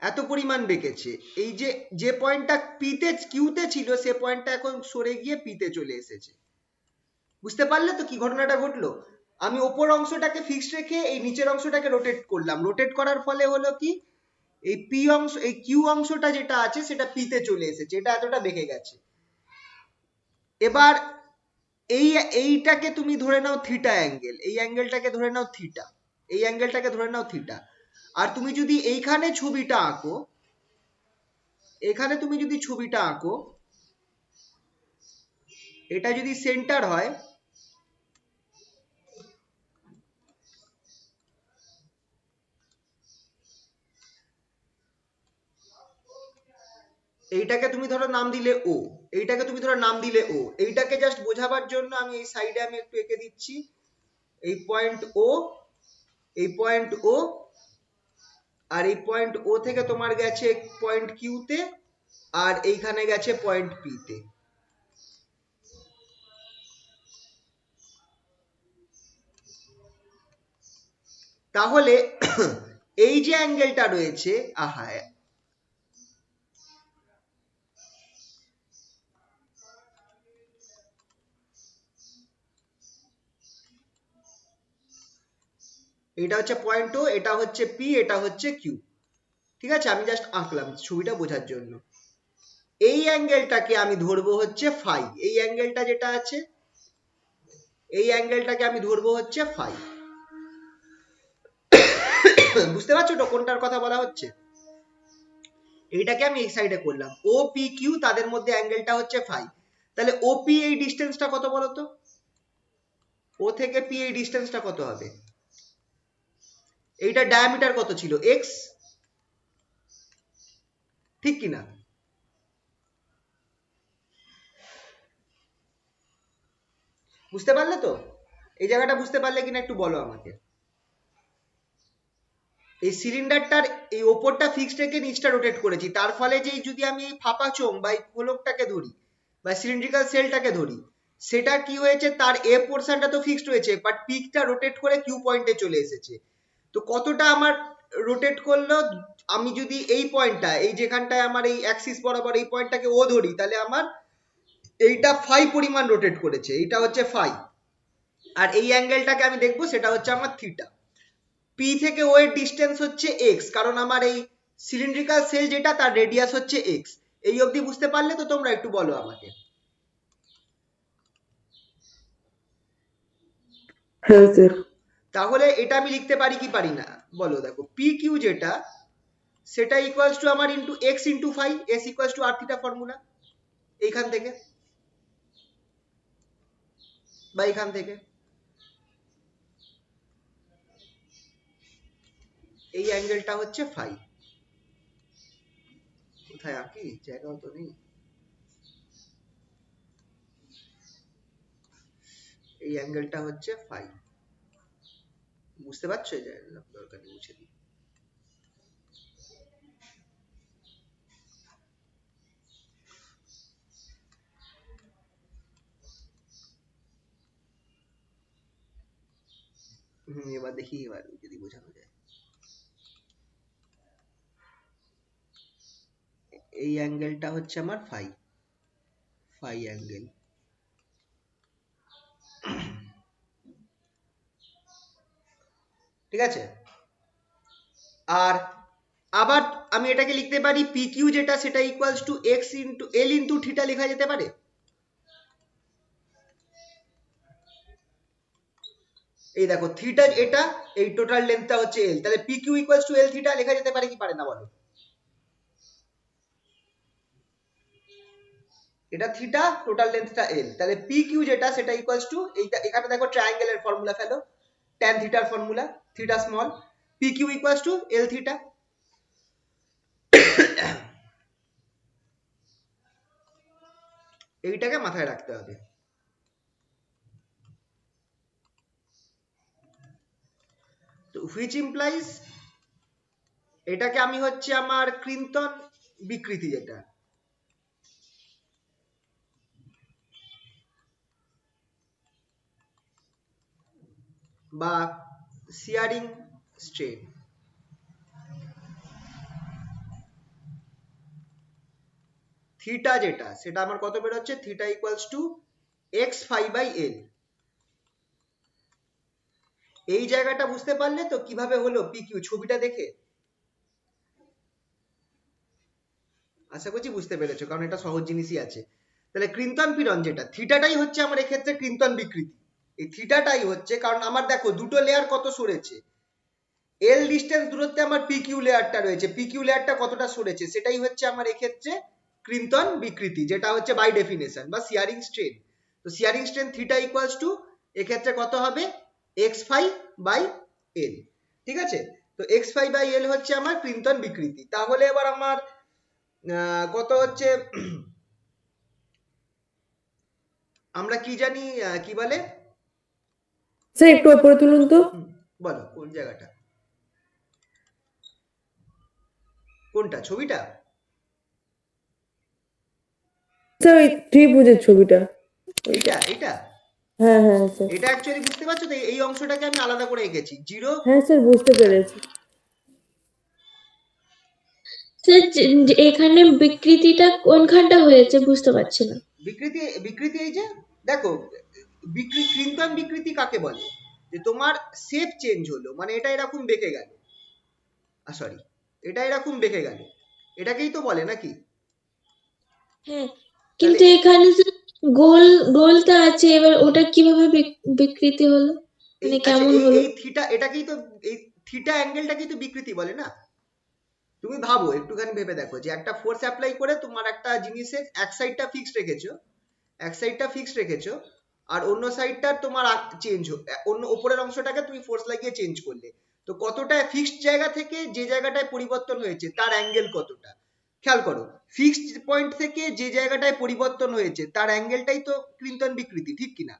এত পরিমাণ বেঁকেছে। এই যে যে পয়েন্টটা পিতে কিউতে ছিল, সে পয়েন্টটা এখন সরে গিয়ে পিতে চলে এসেছে। বুঝতে পারলে তো কি ঘটনাটা ঘটলো? আমি ওপর অংশটাকে ফিক্সড রেখে এই নিচের অংশটাকে রোটেট করলাম, রোটেট করার ফলে হলো কি, এই পি অংশ, এই কিউ অংশটা যেটা আছে সেটা পিতে চলে এসেছে, এটা এতটা বেঁকে গেছে। এবার এইটাকে তুমি ধরে নাও থিটা অ্যাঙ্গেল, এই অ্যাঙ্গেলটাকে ধরে নাও থিটা, এই অ্যাঙ্গেলটাকে ধরে নাও থিটা। আর তুমি যদি এইখানে ছবিটা আঁকো, এখানে তুমি যদি ছবিটা আঁকো, এটা যদি সেন্টার হয়, এইটাকে তুমি ধরো নাম দিলে ও, এইটাকে তুমি ধরো নাম দিলে ও। এইটাকে জাস্ট বোঝাবার জন্য আমি এই সাইডে আমি একটু এঁকে দিচ্ছি, এই পয়েন্ট ও, এই পয়েন্ট ও, আর এই পয়েন্ট ও থেকে তোমার গেছে পয়েন্ট কিউতে, আর এইখানে গেছে পয়েন্ট পিতে। তাহলে এই যে অ্যাঙ্গেলটা রয়েছে, আহা, এটা হচ্ছে পয়েন্ট ও, এটা হচ্ছে পি, এটা হচ্ছে কিউ। ঠিক আছে, আমি জাস্ট আঁকলাম ছবিটা বোঝার জন্য। এই অ্যাঙ্গেলটাকে আমি ধরবো হচ্ছে ফাই, এই অ্যাঙ্গেলটা যেটা আছে, এই অ্যাঙ্গেলটাকে আমি ধরবো হচ্ছে ফাই। বুঝতে পারছো তো কোনটার কথা বলা হচ্ছে? এইটাকে আমি এই সাইডে করলাম, ও পি কিউ, তাদের মধ্যে অ্যাঙ্গেলটা হচ্ছে ফাই। তাহলে ও পি এই ডিস্টেন্সটা কত বলো তো? ও থেকে পি এই ডিস্টেন্সটা কত হবে? এইটা ডায়ামিটার কত ছিল? এক্স, ঠিক কিনা? বুঝতে পারলে তো? এই জায়গাটা বুঝতে পারলে কিনা একটু বলো আমাকে। এই সিলিন্ডারটার এই ওপরটা ফিক্সড রেখে নিচটা রোটেট করেছি, তার ফলে যে যদি আমি এই ফাঁপা চোঙ বা এই গোলকটাকে ধরি বা সিলিন্ড্রিক্যাল সেলটাকে ধরি, সেটা কি হয়েছে, তার এ পোর্শনটা তো ফিক্সড হয়েছে, বাট পিকটা রোটেট করে কিউ পয়েন্টে চলে এসেছে। তো কতটা আমার রোটেট করলো, আমি যদি এই পয়েন্টটা, এই যেখানটায় আমার এই অ্যাক্সিস বরাবর এই পয়েন্টটাকে ও ধরি, তাহলে আমার এইটা ফাই পরিমাণ রোটেট করেছে, এইটা হচ্ছে ফাই। আর এই অ্যাঙ্গেলটাকে আমি দেখবো, সেটা হচ্ছে আমার থিটা। পি থেকে ও এর ডিস্টেন্স হচ্ছে এক্স, কারণ আমার এই সিলিন্ড্রিক্যাল সেল যেটা, তার রেডিয়াস হচ্ছে এক্স। এই অবধি বুঝতে পারলে তো? তোমরা একটু বলো আমাকে। হ্যাঁ স্যার। তাহলে এটা আমি লিখতে পারি কি পারি না বলো? দেখো, পি কিউ যেটা, সেটা ইকুয়ালস টু আমার into X into phi, S equals to R theta formula, এইখান থেকে বা এইখান থেকে। এই অ্যাঙ্গেলটা হচ্ছে ফাই। কোথায় আঁকি? জায়গাও তো নেই। এই অ্যাঙ্গেলটা হচ্ছে ফাই। বুঝতে পারছো? এই জায়গাটা দরকার নেই, মুছে দিই। এবার দেখি, এবার যদি বোঝানো যায়। এই অ্যাঙ্গেলটা হচ্ছে আমার ফাই, ফাই অ্যাঙ্গেল। ঠিক আছে? আর আবার আমি এটাকে লিখতে পারি পি কিউ যেটা, সেটা equals to x into L into theta লেখা যেতে পারে। এই দেখো, থিটা এটা, এই টোটাল লেন্থটা হচ্ছে এল, তাহলে P Q equals to L theta লেখা যেতে পারে কি পারে না বলো? এটা থিটা, টোটাল লেন্থটা এল, তাহলে পি কিউ যেটা, সেটা ইকুয়ালস টু এইটা। এখানে দেখো ট্রায়াঙ্গেলের ফর্মুলা ফেলো, ট্যান থিটার formula, theta small, P Q equals to L theta. এইটাকে মাথায় রাখতে হবে। তো হুইচ ইমপ্লাইজ, এটাকে আমি হচ্ছে আমার ক্রিন্তন বিকৃতি যেটা, বা শিয়ারিং স্ট্রেন, থিটা যেটা, সেটা আমার কত বেরোচ্ছে, theta equals to X phi by L. এই জায়গাটা বুঝতে পারলে তো কিভাবে হলো পি কিউ, ছবিটা দেখে? আশা করছি বুঝতে পেরেছো, কারণ এটা সহজ জিনিসই আছে। তাহলে ক্রিন্তন পীড়ন যেটা, থিটাটাই হচ্ছে আমার এক্ষেত্রে ক্রিন্তন বিকৃতি। এই থিটাটাই হচ্ছে, কারণ আমার দেখো দুটো লেয়ার কত সরেছে, এল ডিস্টেন্স দূরত্বে আমার পি কিউ লেয়ারটা রয়েছে, পি কিউ লেয়ারটা কতটা সরেছে, সেটাই হচ্ছে আমার এক্ষেত্রে ক্রিন্তন বিকৃতি, যেটা হচ্ছে বাই ডেফিনেশন বা শিয়ারিং স্ট্রেন। তো শিয়ারিং স্ট্রেন থিটা ইকুয়ালস টু এক্ষেত্রে কত হবে, এক্স ফাই বাই এল। ঠিক আছে? তো এক্স ফাই বাই এল হচ্ছে আমার ক্রিন্তন বিকৃতি। তাহলে এবার আমার কত হচ্ছে, আমরা কি জানি, কি বলে, স্যার একটু উপরে তুলুন তো। বলো কোন জায়গাটা, কোনটা, ছবিটা? স্যার ওই ত্রিভুজের ছবিটা। এইটা, এইটা, হ্যাঁ হ্যাঁ স্যার। এটা অ্যাকচুয়ালি বুঝতে পারছো তো, এই অংশটাকে আমি আলাদা করে এঁকেছি, জিরো। হ্যাঁ স্যার বুঝতে পেরেছি। স্যার এখানে বিকৃতিটা কোনখানটা হয়েছে বুঝতে পারছি না। বিকৃতি, বিকৃতি এই যে দেখো, ক্রিন্তন বিকৃতি কাকে বলে, যে তোমার শেপ চেঞ্জ হলো, মানে এটা এরকম বেঁকে গেল, সরি, এটা এরকম বেঁকে গেল, এটাকেই তো বলে নাকি? হ্যাঁ, কিন্তু এখানে যে গোল গোলটা আছে, এবার ওটা কিভাবে বিকৃতি হলো, এই মানে আচ্ছা, কেমন এই হলো? এই থিটা, এটাকেই তো, এই থিটা অ্যাঙ্গেলটাকেই তো বিকৃতি বলে না? তুমি ভাবো, একটুখানি ভেবে দেখো, যে একটা ফোর্স অ্যাপ্লাই করে তোমার একটা জিনিসের এক সাইডটা ফিক্সড রেখেছো, এক সাইডটা ফিক্সড রেখেছো, আর অন্য সাইডটা তোমার চেঞ্জ, অন্য উপরের অংশটাকে তুমি ফোর্স লাগিয়ে চেঞ্জ করলে, তো কতটা ফিক্সড জায়গা থেকে যে জায়গাটায় পরিবর্তন হয়েছে তার অ্যাঙ্গেল কতটা, খেয়াল করো, ফিক্সড পয়েন্ট থেকে যে জায়গাটায় পরিবর্তন হয়েছে তার অ্যাঙ্গেলটাই তো ক্রিন্তন বিকৃতি, ঠিক কিনা?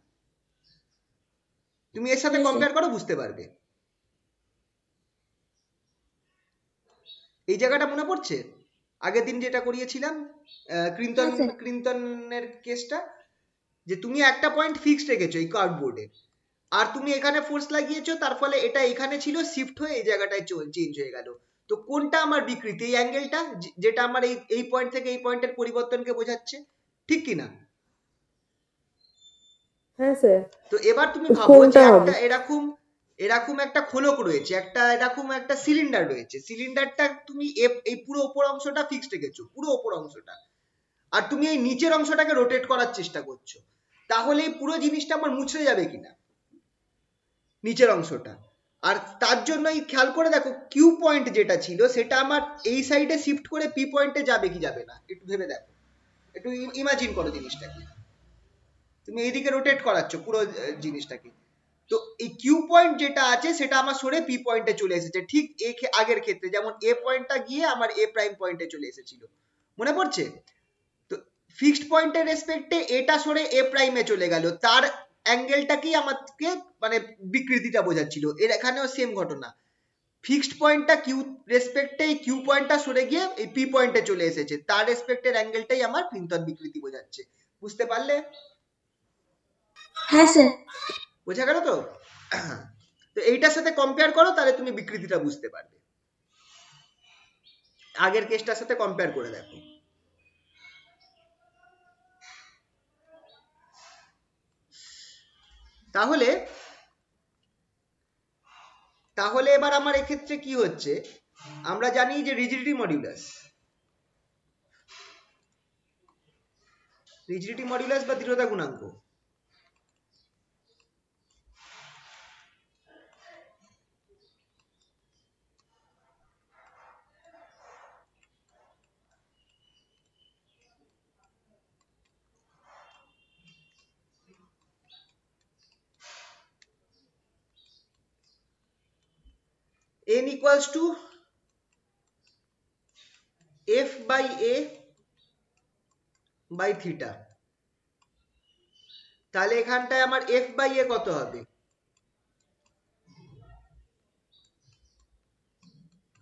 তুমি এর সাথে Yes, sir. কম্পেয়ার করো, বুঝতে পারবে। এই জায়গাটা মনে পড়ছে আগের দিন যেটা করিয়েছিলাম, হ্যাঁ স্যার। ক্রিন্তনের কেসটা, যে তুমি একটা পয়েন্ট ফিক্সড রেখেছো এই কার্ডবোর্ডে, আর তুমি এখানে ফোর্স লাগিয়েছো, তার ফলে এটা এখানে ছিল, শিফট হয়ে এই জায়গাটায় চেঞ্জ হয়ে গেল। তো কোনটা আমার বিকৃতি? এই অ্যাঙ্গেলটা, যেটা আমার এই পয়েন্ট থেকে এই পয়েন্টের পরিবর্তনকে বোঝাচ্ছে, ঠিক কি না? হ্যাঁ স্যার, তো এবার তুমি তো ভাবো যে কোনটা হবে? একটা এরকম এরকম একটা খোলক রয়েছে, একটা এরকম একটা সিলিন্ডার রয়েছে, সিলিন্ডারটা তুমি এই পুরো উপর অংশটা ফিক্সড রেখেছো, পুরো উপর অংশটা, আর তুমি এই নিচের অংশটাকে রোটেট করার চেষ্টা করছো, তাহলে এই পুরো জিনিসটা আমার মুছড়ে যাবে কিনা, নিচের অংশটা। আর তার জন্য এই খেয়াল করে দেখো, কিউ পয়েন্ট যেটা ছিল সেটা আমার এই সাইডে শিফট করে পি পয়েন্টে যাবে কি যাবে না, একটু ভেবে দেখো, একটু ইমাজিন করো জিনিসটাকে। তুমি এইদিকে রোটেট করাচ্ছ পুরো জিনিসটাকে, তো এই কিউ পয়েন্ট যেটা আছে সেটা আমার সরে পি পয়েন্টে চলে এসেছে, ঠিক আগের ক্ষেত্রে যেমন এ পয়েন্টটা গিয়ে আমার এ প্রাইম পয়েন্টে চলে এসেছিল, মনে পড়ছে? তো ফিক্সড পয়েন্টের রেসপেক্টে এটা সরে এ প্রাইমে চলে গেল, তার অ্যাঙ্গেলটাকেই আমাকে মানে বিকৃতিটা বোঝাচ্ছিল। এর এখানেও সেম ঘটনা, ফিক্সড পয়েন্টটা কিউ রেসপেক্টে এই কিউ পয়েন্টটা সরে গিয়ে এই পি পয়েন্টে চলে এসেছে, তার রেসপেক্টের অ্যাঙ্গেলটাই আমার ক্লিনটন বিকৃতি বোঝাচ্ছে। বুঝতে পারলে? হ্যাঁ স্যার। বোঝা গেল তো? তো এইটার সাথে কম্পেয়ার করো, তাহলে তুমি বিকৃতিটা বুঝতে পারবে। আগের কেসটার সাথে কম্পেয়ার করে দেখো। তাহলে তাহলে এবার আমার এক্ষেত্রে কি হচ্ছে, আমরা জানি যে রিজিডিটি মডিউলাস বা দৃঢ়তা গুণাঙ্ক, n equals to f by a by theta, তাহলে এখানটায় আমার f by a কত হবে?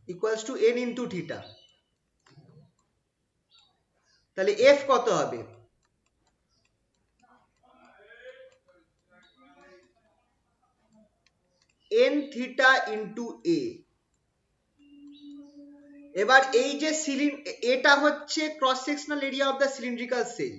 equals to n into theta, তাহলে f কত হবে? n theta into a। এবার এই যে এটা হচ্ছে cross sectional area of the cylindrical shell,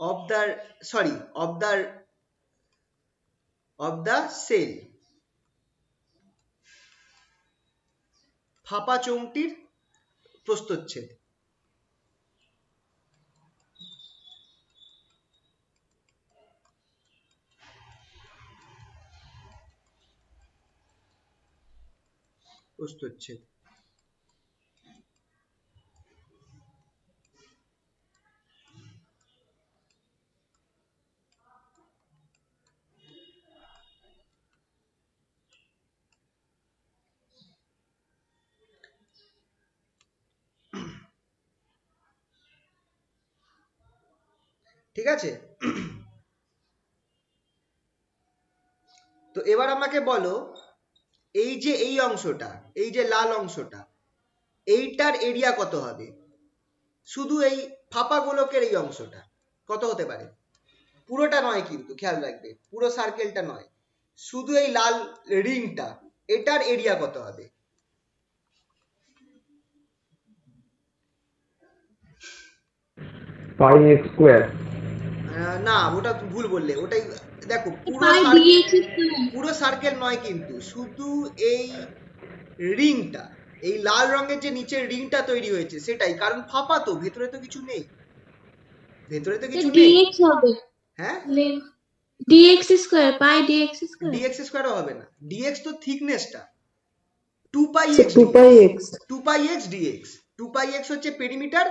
of the sorry of the cell, ফাঁপা চোঙটির প্রস্থচ্ছেদ। প্রস্থচ্ছেদ, ঠিক আছে? তো এবার আমাকে বলো, এই যে এই অংশটা, এই যে লাল অংশটা, এইটার এরিয়া কত হবে? শুধু এই ফাঁপা গোলকের এই অংশটা কত হতে পারে? পুরোটা নয় কিন্তু, খেয়াল রাখবে, পুরো সার্কেলটা নয়, শুধু এই লাল রিংটা, এটার এরিয়া কত হবে? পাই এক্স স্কোয়ার। না, ওটা ভুল বললে, ওটাই দেখো, পাই ডিএক্স স্কয়ার। পুরো সার্কেল নয় কিন্তু, শুধু এই রিংটা, এই লাল রঙের যে নিচের রিংটা তৈরি হয়েছে সেটাই, কারণ ফাঁপা তো, ভেতরে তো কিছু নেই, ভেতরে তো কিছু নেই। ডিএক্স হবে। হ্যাঁ, ডিএক্স স্কয়ার, পাই ডিএক্স স্কয়ার। ডিএক্স স্কোয়ারও হবে না, ডিএক্স তো থিকনেসটা, 2 পাই sir, x 2 pi x. 2 pi X dx, 2 pi x হচ্ছে পেরিমিটার,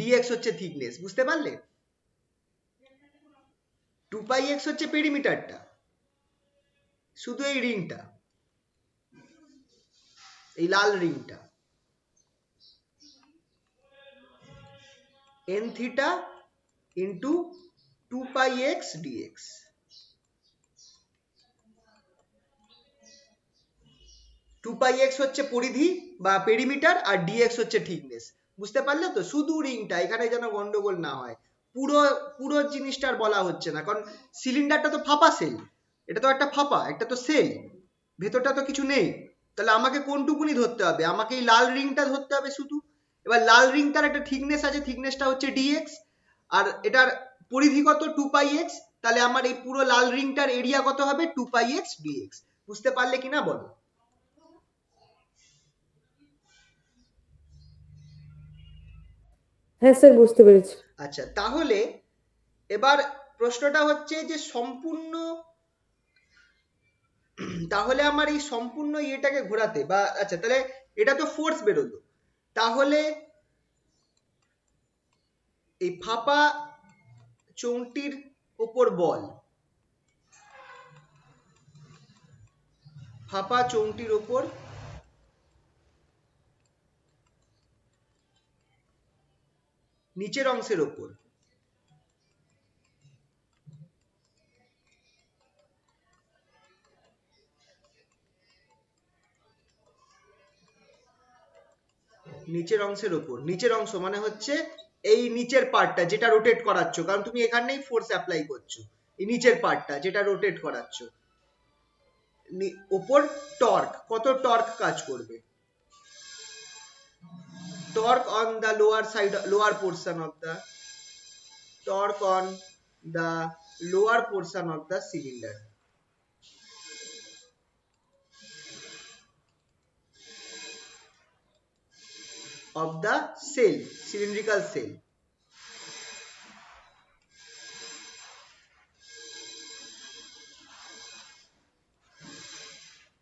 ডিএক্স হচ্ছে থিকনেস। বুঝতে পারলে? টু পাই এক্স হচ্ছে পেরিমিটারটা, শুধু এই রিংটা, এই লাল রিংটা, N theta into two pi X dx. Two pi x হচ্ছে পরিধি বা পেরিমিটার, আর ডিএক্স হচ্ছে থিকনেস। বুঝতে পারলে তো? শুধু রিংটা, এখানে যেন গন্ডগোল না হয়। পুরো পুরো জিনিসটা আর বলা হচ্ছে না, কারণ সিলিন্ডারটা তো ফাঁপা সেল, এটা তো একটা ফাঁপা, একটা তো সেল, ভেতরটা তো কিছু নেই। তাহলে আমাকে কোনটুকুনি ধরতে হবে? আমাকে এই লাল রিংটা ধরতে হবে শুধু। এবার লাল রিংটার একটা থিকনেস আছে, থিকনেসটা হচ্ছে ডিএক্স, আর এটার পরিধি কত? Two pi x. তাহলে আমার এই পুরো লাল রিংটার এরিয়া কত হবে? Two pi X dx. বুঝতে পারলে কিনা বলো? হ্যাঁ স্যার, বুঝতে পেরেছি। আচ্ছা, তাহলে এবার প্রশ্নটা হচ্ছে যে সম্পূর্ণ, তাহলে আমার এই সম্পূর্ণ ইয়েটাকে ঘোরাতে বা, আচ্ছা তাহলে এটা তো ফোর্স বেরোলো, তাহলে এই ফাঁপা চোঙটির ওপর বল, ফাঁপা চোঙটির ওপর নিচের অংশের ওপর নিচের অংশের ওপর, নিচের অংশ মানে হচ্ছে এই নিচের পার্টটা যেটা রোটেট করাচ্ছ, কারণ তুমি এখানেই ফোর্স অ্যাপ্লাই করছো, এই নিচের পার্টটা যেটা রোটেট করাচ্ছ, ওপর টর্ক, কত টর্ক কাজ করবে? torque on the lower side, lower portion of the, torque on the lower portion of the cylinder of the cell, cylindrical cell।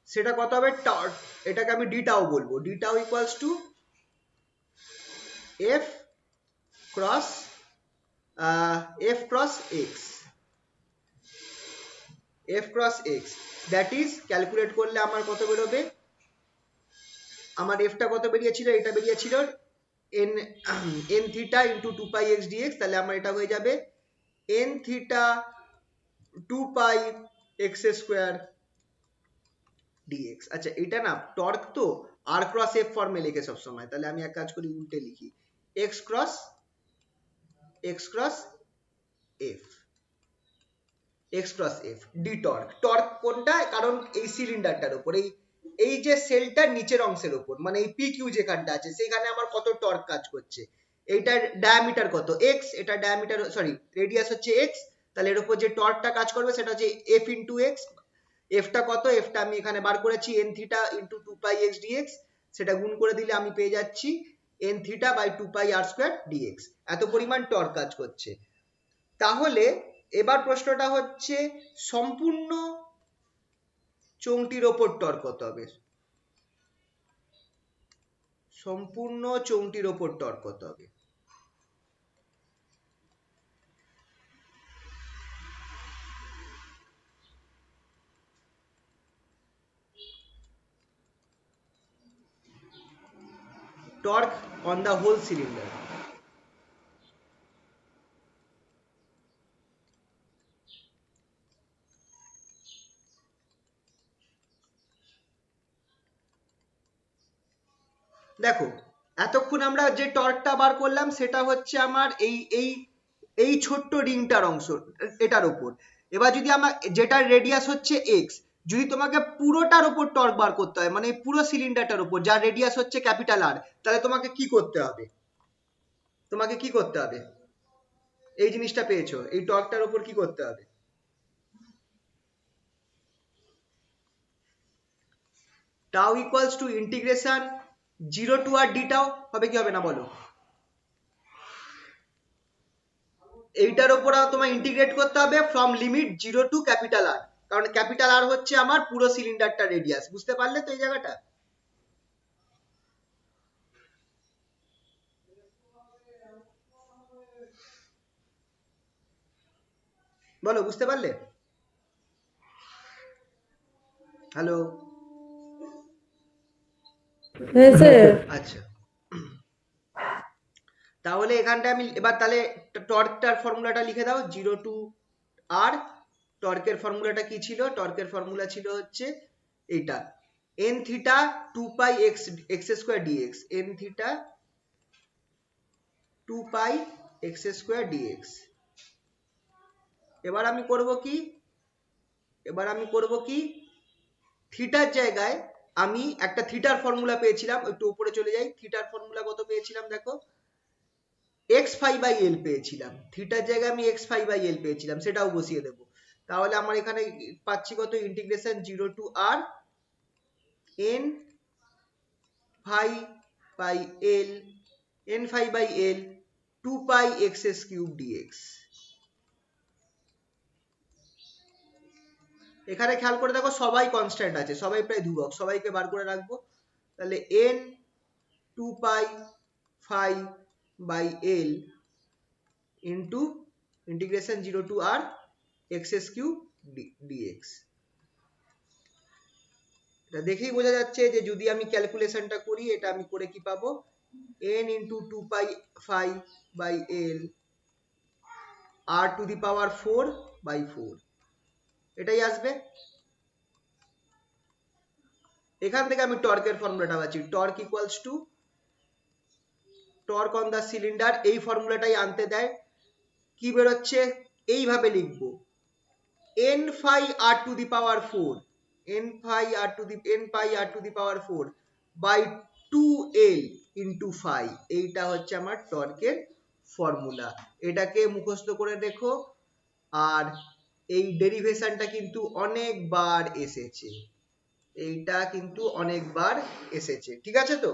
সেটা কত হবে? এটাকে আমি ডি টাউ বলবো, D tau equals two F cross F cross x, F cross x, that is calculate করলে আমার কত বেরোবে? আমার এফটা কত বেরিয়েছিল? এটা বেরিয়েছিল N N theta into two pi X dx. তাহলে আমার এটা হয়ে যাবে N theta two pi X square dx. আচ্ছা, এটা না টর্ক তো আর ক্রস এফ ফর্মে লেখে সবসময়, তাহলে আমি এক কাজ করি, উল্টে লিখি, x cross F, x cross F D torque. Torque কোনটা? কারণ এই সিলিন্ডারটার উপর, এই যে সেলটার নিচের অংশের উপর, মানে এই পি কিউ যেখানটা আছে সেখানে আমার কত টর্ক কাজ করছে। এইটার ডায়ামিটার কত? এক্স, এটা ডায়ামিটার, সরি রেডিয়াস হচ্ছে এক্স, তাহলে এর উপর যে টর্কটা কাজ করবে সেটা হচ্ছে এফ ইন্টু এক্স। এফটা কত? এফটা আমি এখানে বার করেছি N theta into two pi X dx, সেটা গুণ করে দিলে আমি পেয়ে যাচ্ছি N theta by two pi R square dx. এত পরিমাণ টর্ক কাজ করছে। তাহলে এবার প্রশ্নটা হচ্ছে সম্পূর্ণ চোঙটির ওপর টর্ক কত হবে? সম্পূর্ণ চোঙটির ওপর টর্ক কত হবে? Torque on the whole cylinder. দেখো, এতক্ষণ আমরা যে টর্কটা বার করলাম সেটা হচ্ছে আমার এই এই এই ছোট্ট রিংটার অংশ, এটার ওপর। এবার যদি আমার, যেটার রেডিয়াস হচ্ছে এক্স, যদি তোমাকে পুরোটার ওপর টর্ক বার করতে হয়, মানে পুরো সিলিন্ডারটার ওপর যার রেডিয়াস হচ্ছে ক্যাপিটাল আর, তাহলে তোমাকে কি করতে হবে? তোমাকে কি করতে হবে? এই জিনিসটা পেয়েছো, এই টর্কটার ওপর কি করতে হবে? Tau equals to integration zero to R D tau, হবে কি হবে না বলো? এইটার উপর তোমার ইন্টিগ্রেট করতে হবে from limit zero to capital R, কারণ ক্যাপিটাল আর হচ্ছে আমার পুরো সিলিন্ডারটা রেডিয়াস। বুঝতে পারলে তো এই জায়গাটা? বলো, বুঝতে পারলে? হ্যালো? হ্যাঁ স্যার। আচ্ছা, তাহলে এখানটায় আমি এবার তাহলে টর্কটার ফর্মুলাটা লিখে দাও, 0 to r। টর্কের ফর্মুলাটা কি ছিল? টর্কের ফর্মুলা ছিল হচ্ছে এটা, n থিটা 2 পাই x square dx, n theta 2 পাই x স্কোয়ার dx। এবার আমি করব কি, থিটার জায়গায় আমি একটা থিটার ফর্মুলা পেয়েছিলাম, একটু উপরে চলে যাই। থিটার ফর্মুলা কত পেয়েছিলাম দেখো, এক্স ফাই বাই এল পেয়েছিলাম। থিটার জায়গায় আমি এক্স ফাই বাই এল পেয়েছিলাম, সেটাও বসিয়ে দেবো। তাহলে আমার এখানে পাচ্ছি কত, integration 0 to r n phi by L, n phi by L 2 pi X S cube dx. এখানে খেয়াল করে দেখো সবাই কনস্ট্যান্ট আছে, সবাই প্রায় ধ্রুবক, সবাইকে বার করে রাখবো। তাহলে n 2 pi phi by L into integration 0 to r X S cube dx. এটা দেখেই বোঝা যাচ্ছে যে যদি আমি ক্যালকুলেশনটা করি, এটা আমি করে কি পাবো, n into 2 pi phi by L r to the power 4 by 4, এটাই আসবে। এখান থেকে আমি টর্কের ফর্মুলাটা পাচ্ছি, torque equals to torque on the cylinder. এই ফর্মুলাটাই আনতে দেয়, কি বেরোচ্ছে, এইভাবে লিখবো, n phi r to the power 4, n phi r to the power 4 by 2l into phi। এইটা হচ্ছে আমার টর্কের ফর্মুলা। এটাকে মুখস্থ করে দেখো। আর এই ডেরিভেশনটা কিন্তু অনেকবার এসেছে, এইটা কিন্তু অনেকবার এসেছে, ঠিক আছে তো?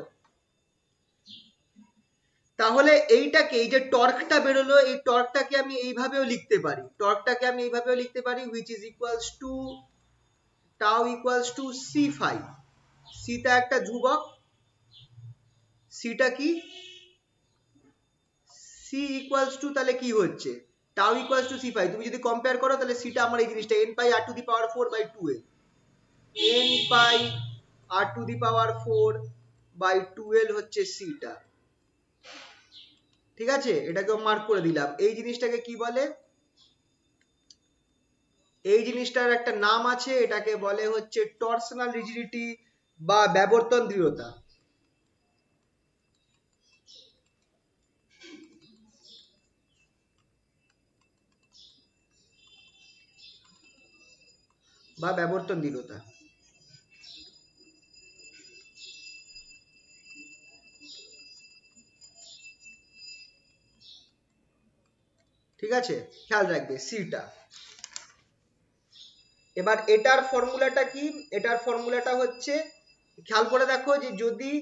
তাহলে এইটাকে, এই যে টর্কটা বেরোলো, এই টর্কটাকে আমি এইভাবেও লিখতে পারি, which is equals to tau equals to c phi। c টা একটা ধ্রুবক, c টা কি, c equals to তাহলে কি হচ্ছে, tau equals to c phi। তুমি যদি কম্পেয়ার করো তাহলে c টা আমার এই জিনিসটা n pi r to the power 4 by 2l, n pi r to the power 4 by 2l হচ্ছে c টা, ঠিক আছে? এটাকে মার্ক করে দিলাম। এই জিনিসটাকে কি বলে, এই জিনিসটার একটা নাম আছে, এটাকে বলে হচ্ছে টরশনাল রিজিডিটি বা ব্যাবর্তন দৃঢ়তা। ঠিক আছে, খেয়াল রাখবে সিটা। এবার এটার ফর্মুলাটা কি, এটার ফর্মুলাটা হচ্ছে, খেয়াল করে দেখো যে যদি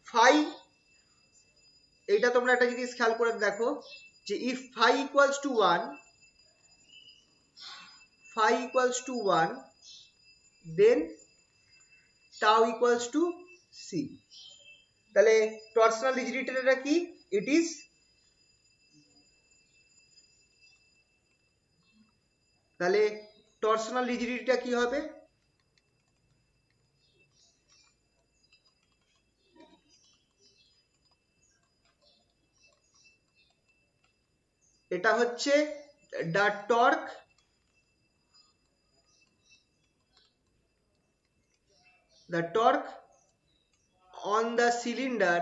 ফাই, এইটা তোমরা একটা জিনিস খেয়াল করে দেখো যে if phi equals to 1, then tau equals to C. তাহলে টরশনাল রিজিডিটিটা কি, ইট ইজ, তাহলে টরশনাল রিজিডিটিটা কি হবে, এটা হচ্ছে the torque on the cylinder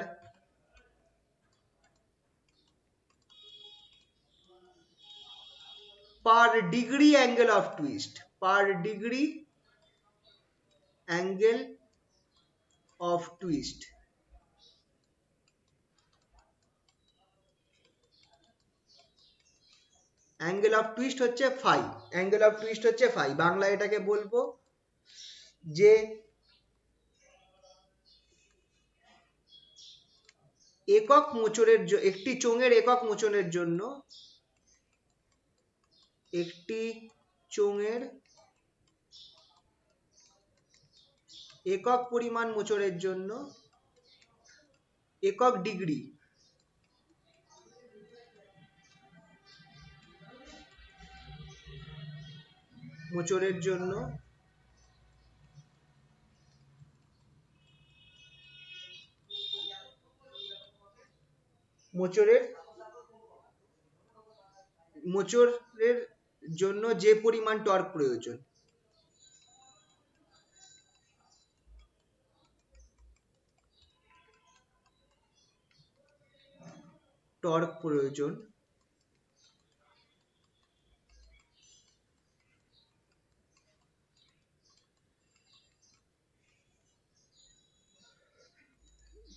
per degree angle of twist, angle of twist হচ্ছে ফাই, বাংলা এটাকে বলবো যে একক মোচড়ের, একটি চোঙের একক মোচড়ের জন্য, একটি চোঙের একক পরিমাণ মোচড়ের জন্য একক ডিগ্রি মোচড়ের জন্য মোচড়ের জন্য যে পরিমাণ টর্ক প্রয়োজন,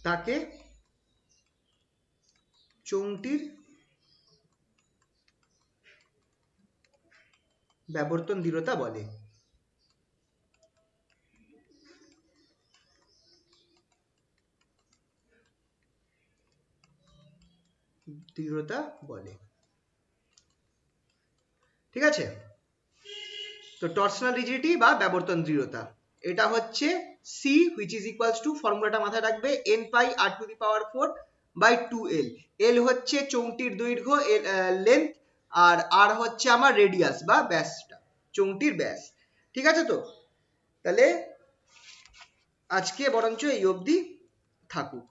তাকে চোঙটির ব্যাবর্তন দৃঢ়তা বলে। ঠিক আছে, তো টর্সনাল রিজিডিটি বা ব্যাবর্তন দৃঢ়তা, এটা হচ্ছে C which is equals to, ফর্মুলাটা মাথায় রাখবে, n pi r to the power 4 by 2l। l হচ্ছে চোঙটির দৈর্ঘ্য, লেন্থ, আর r হচ্ছে আমার রেডিয়াস বা ব্যাসটা, চোঙটির ব্যাস। ঠিক আছে, তো তাহলে আজকে বরঞ্চ এই অবধি থাকুক।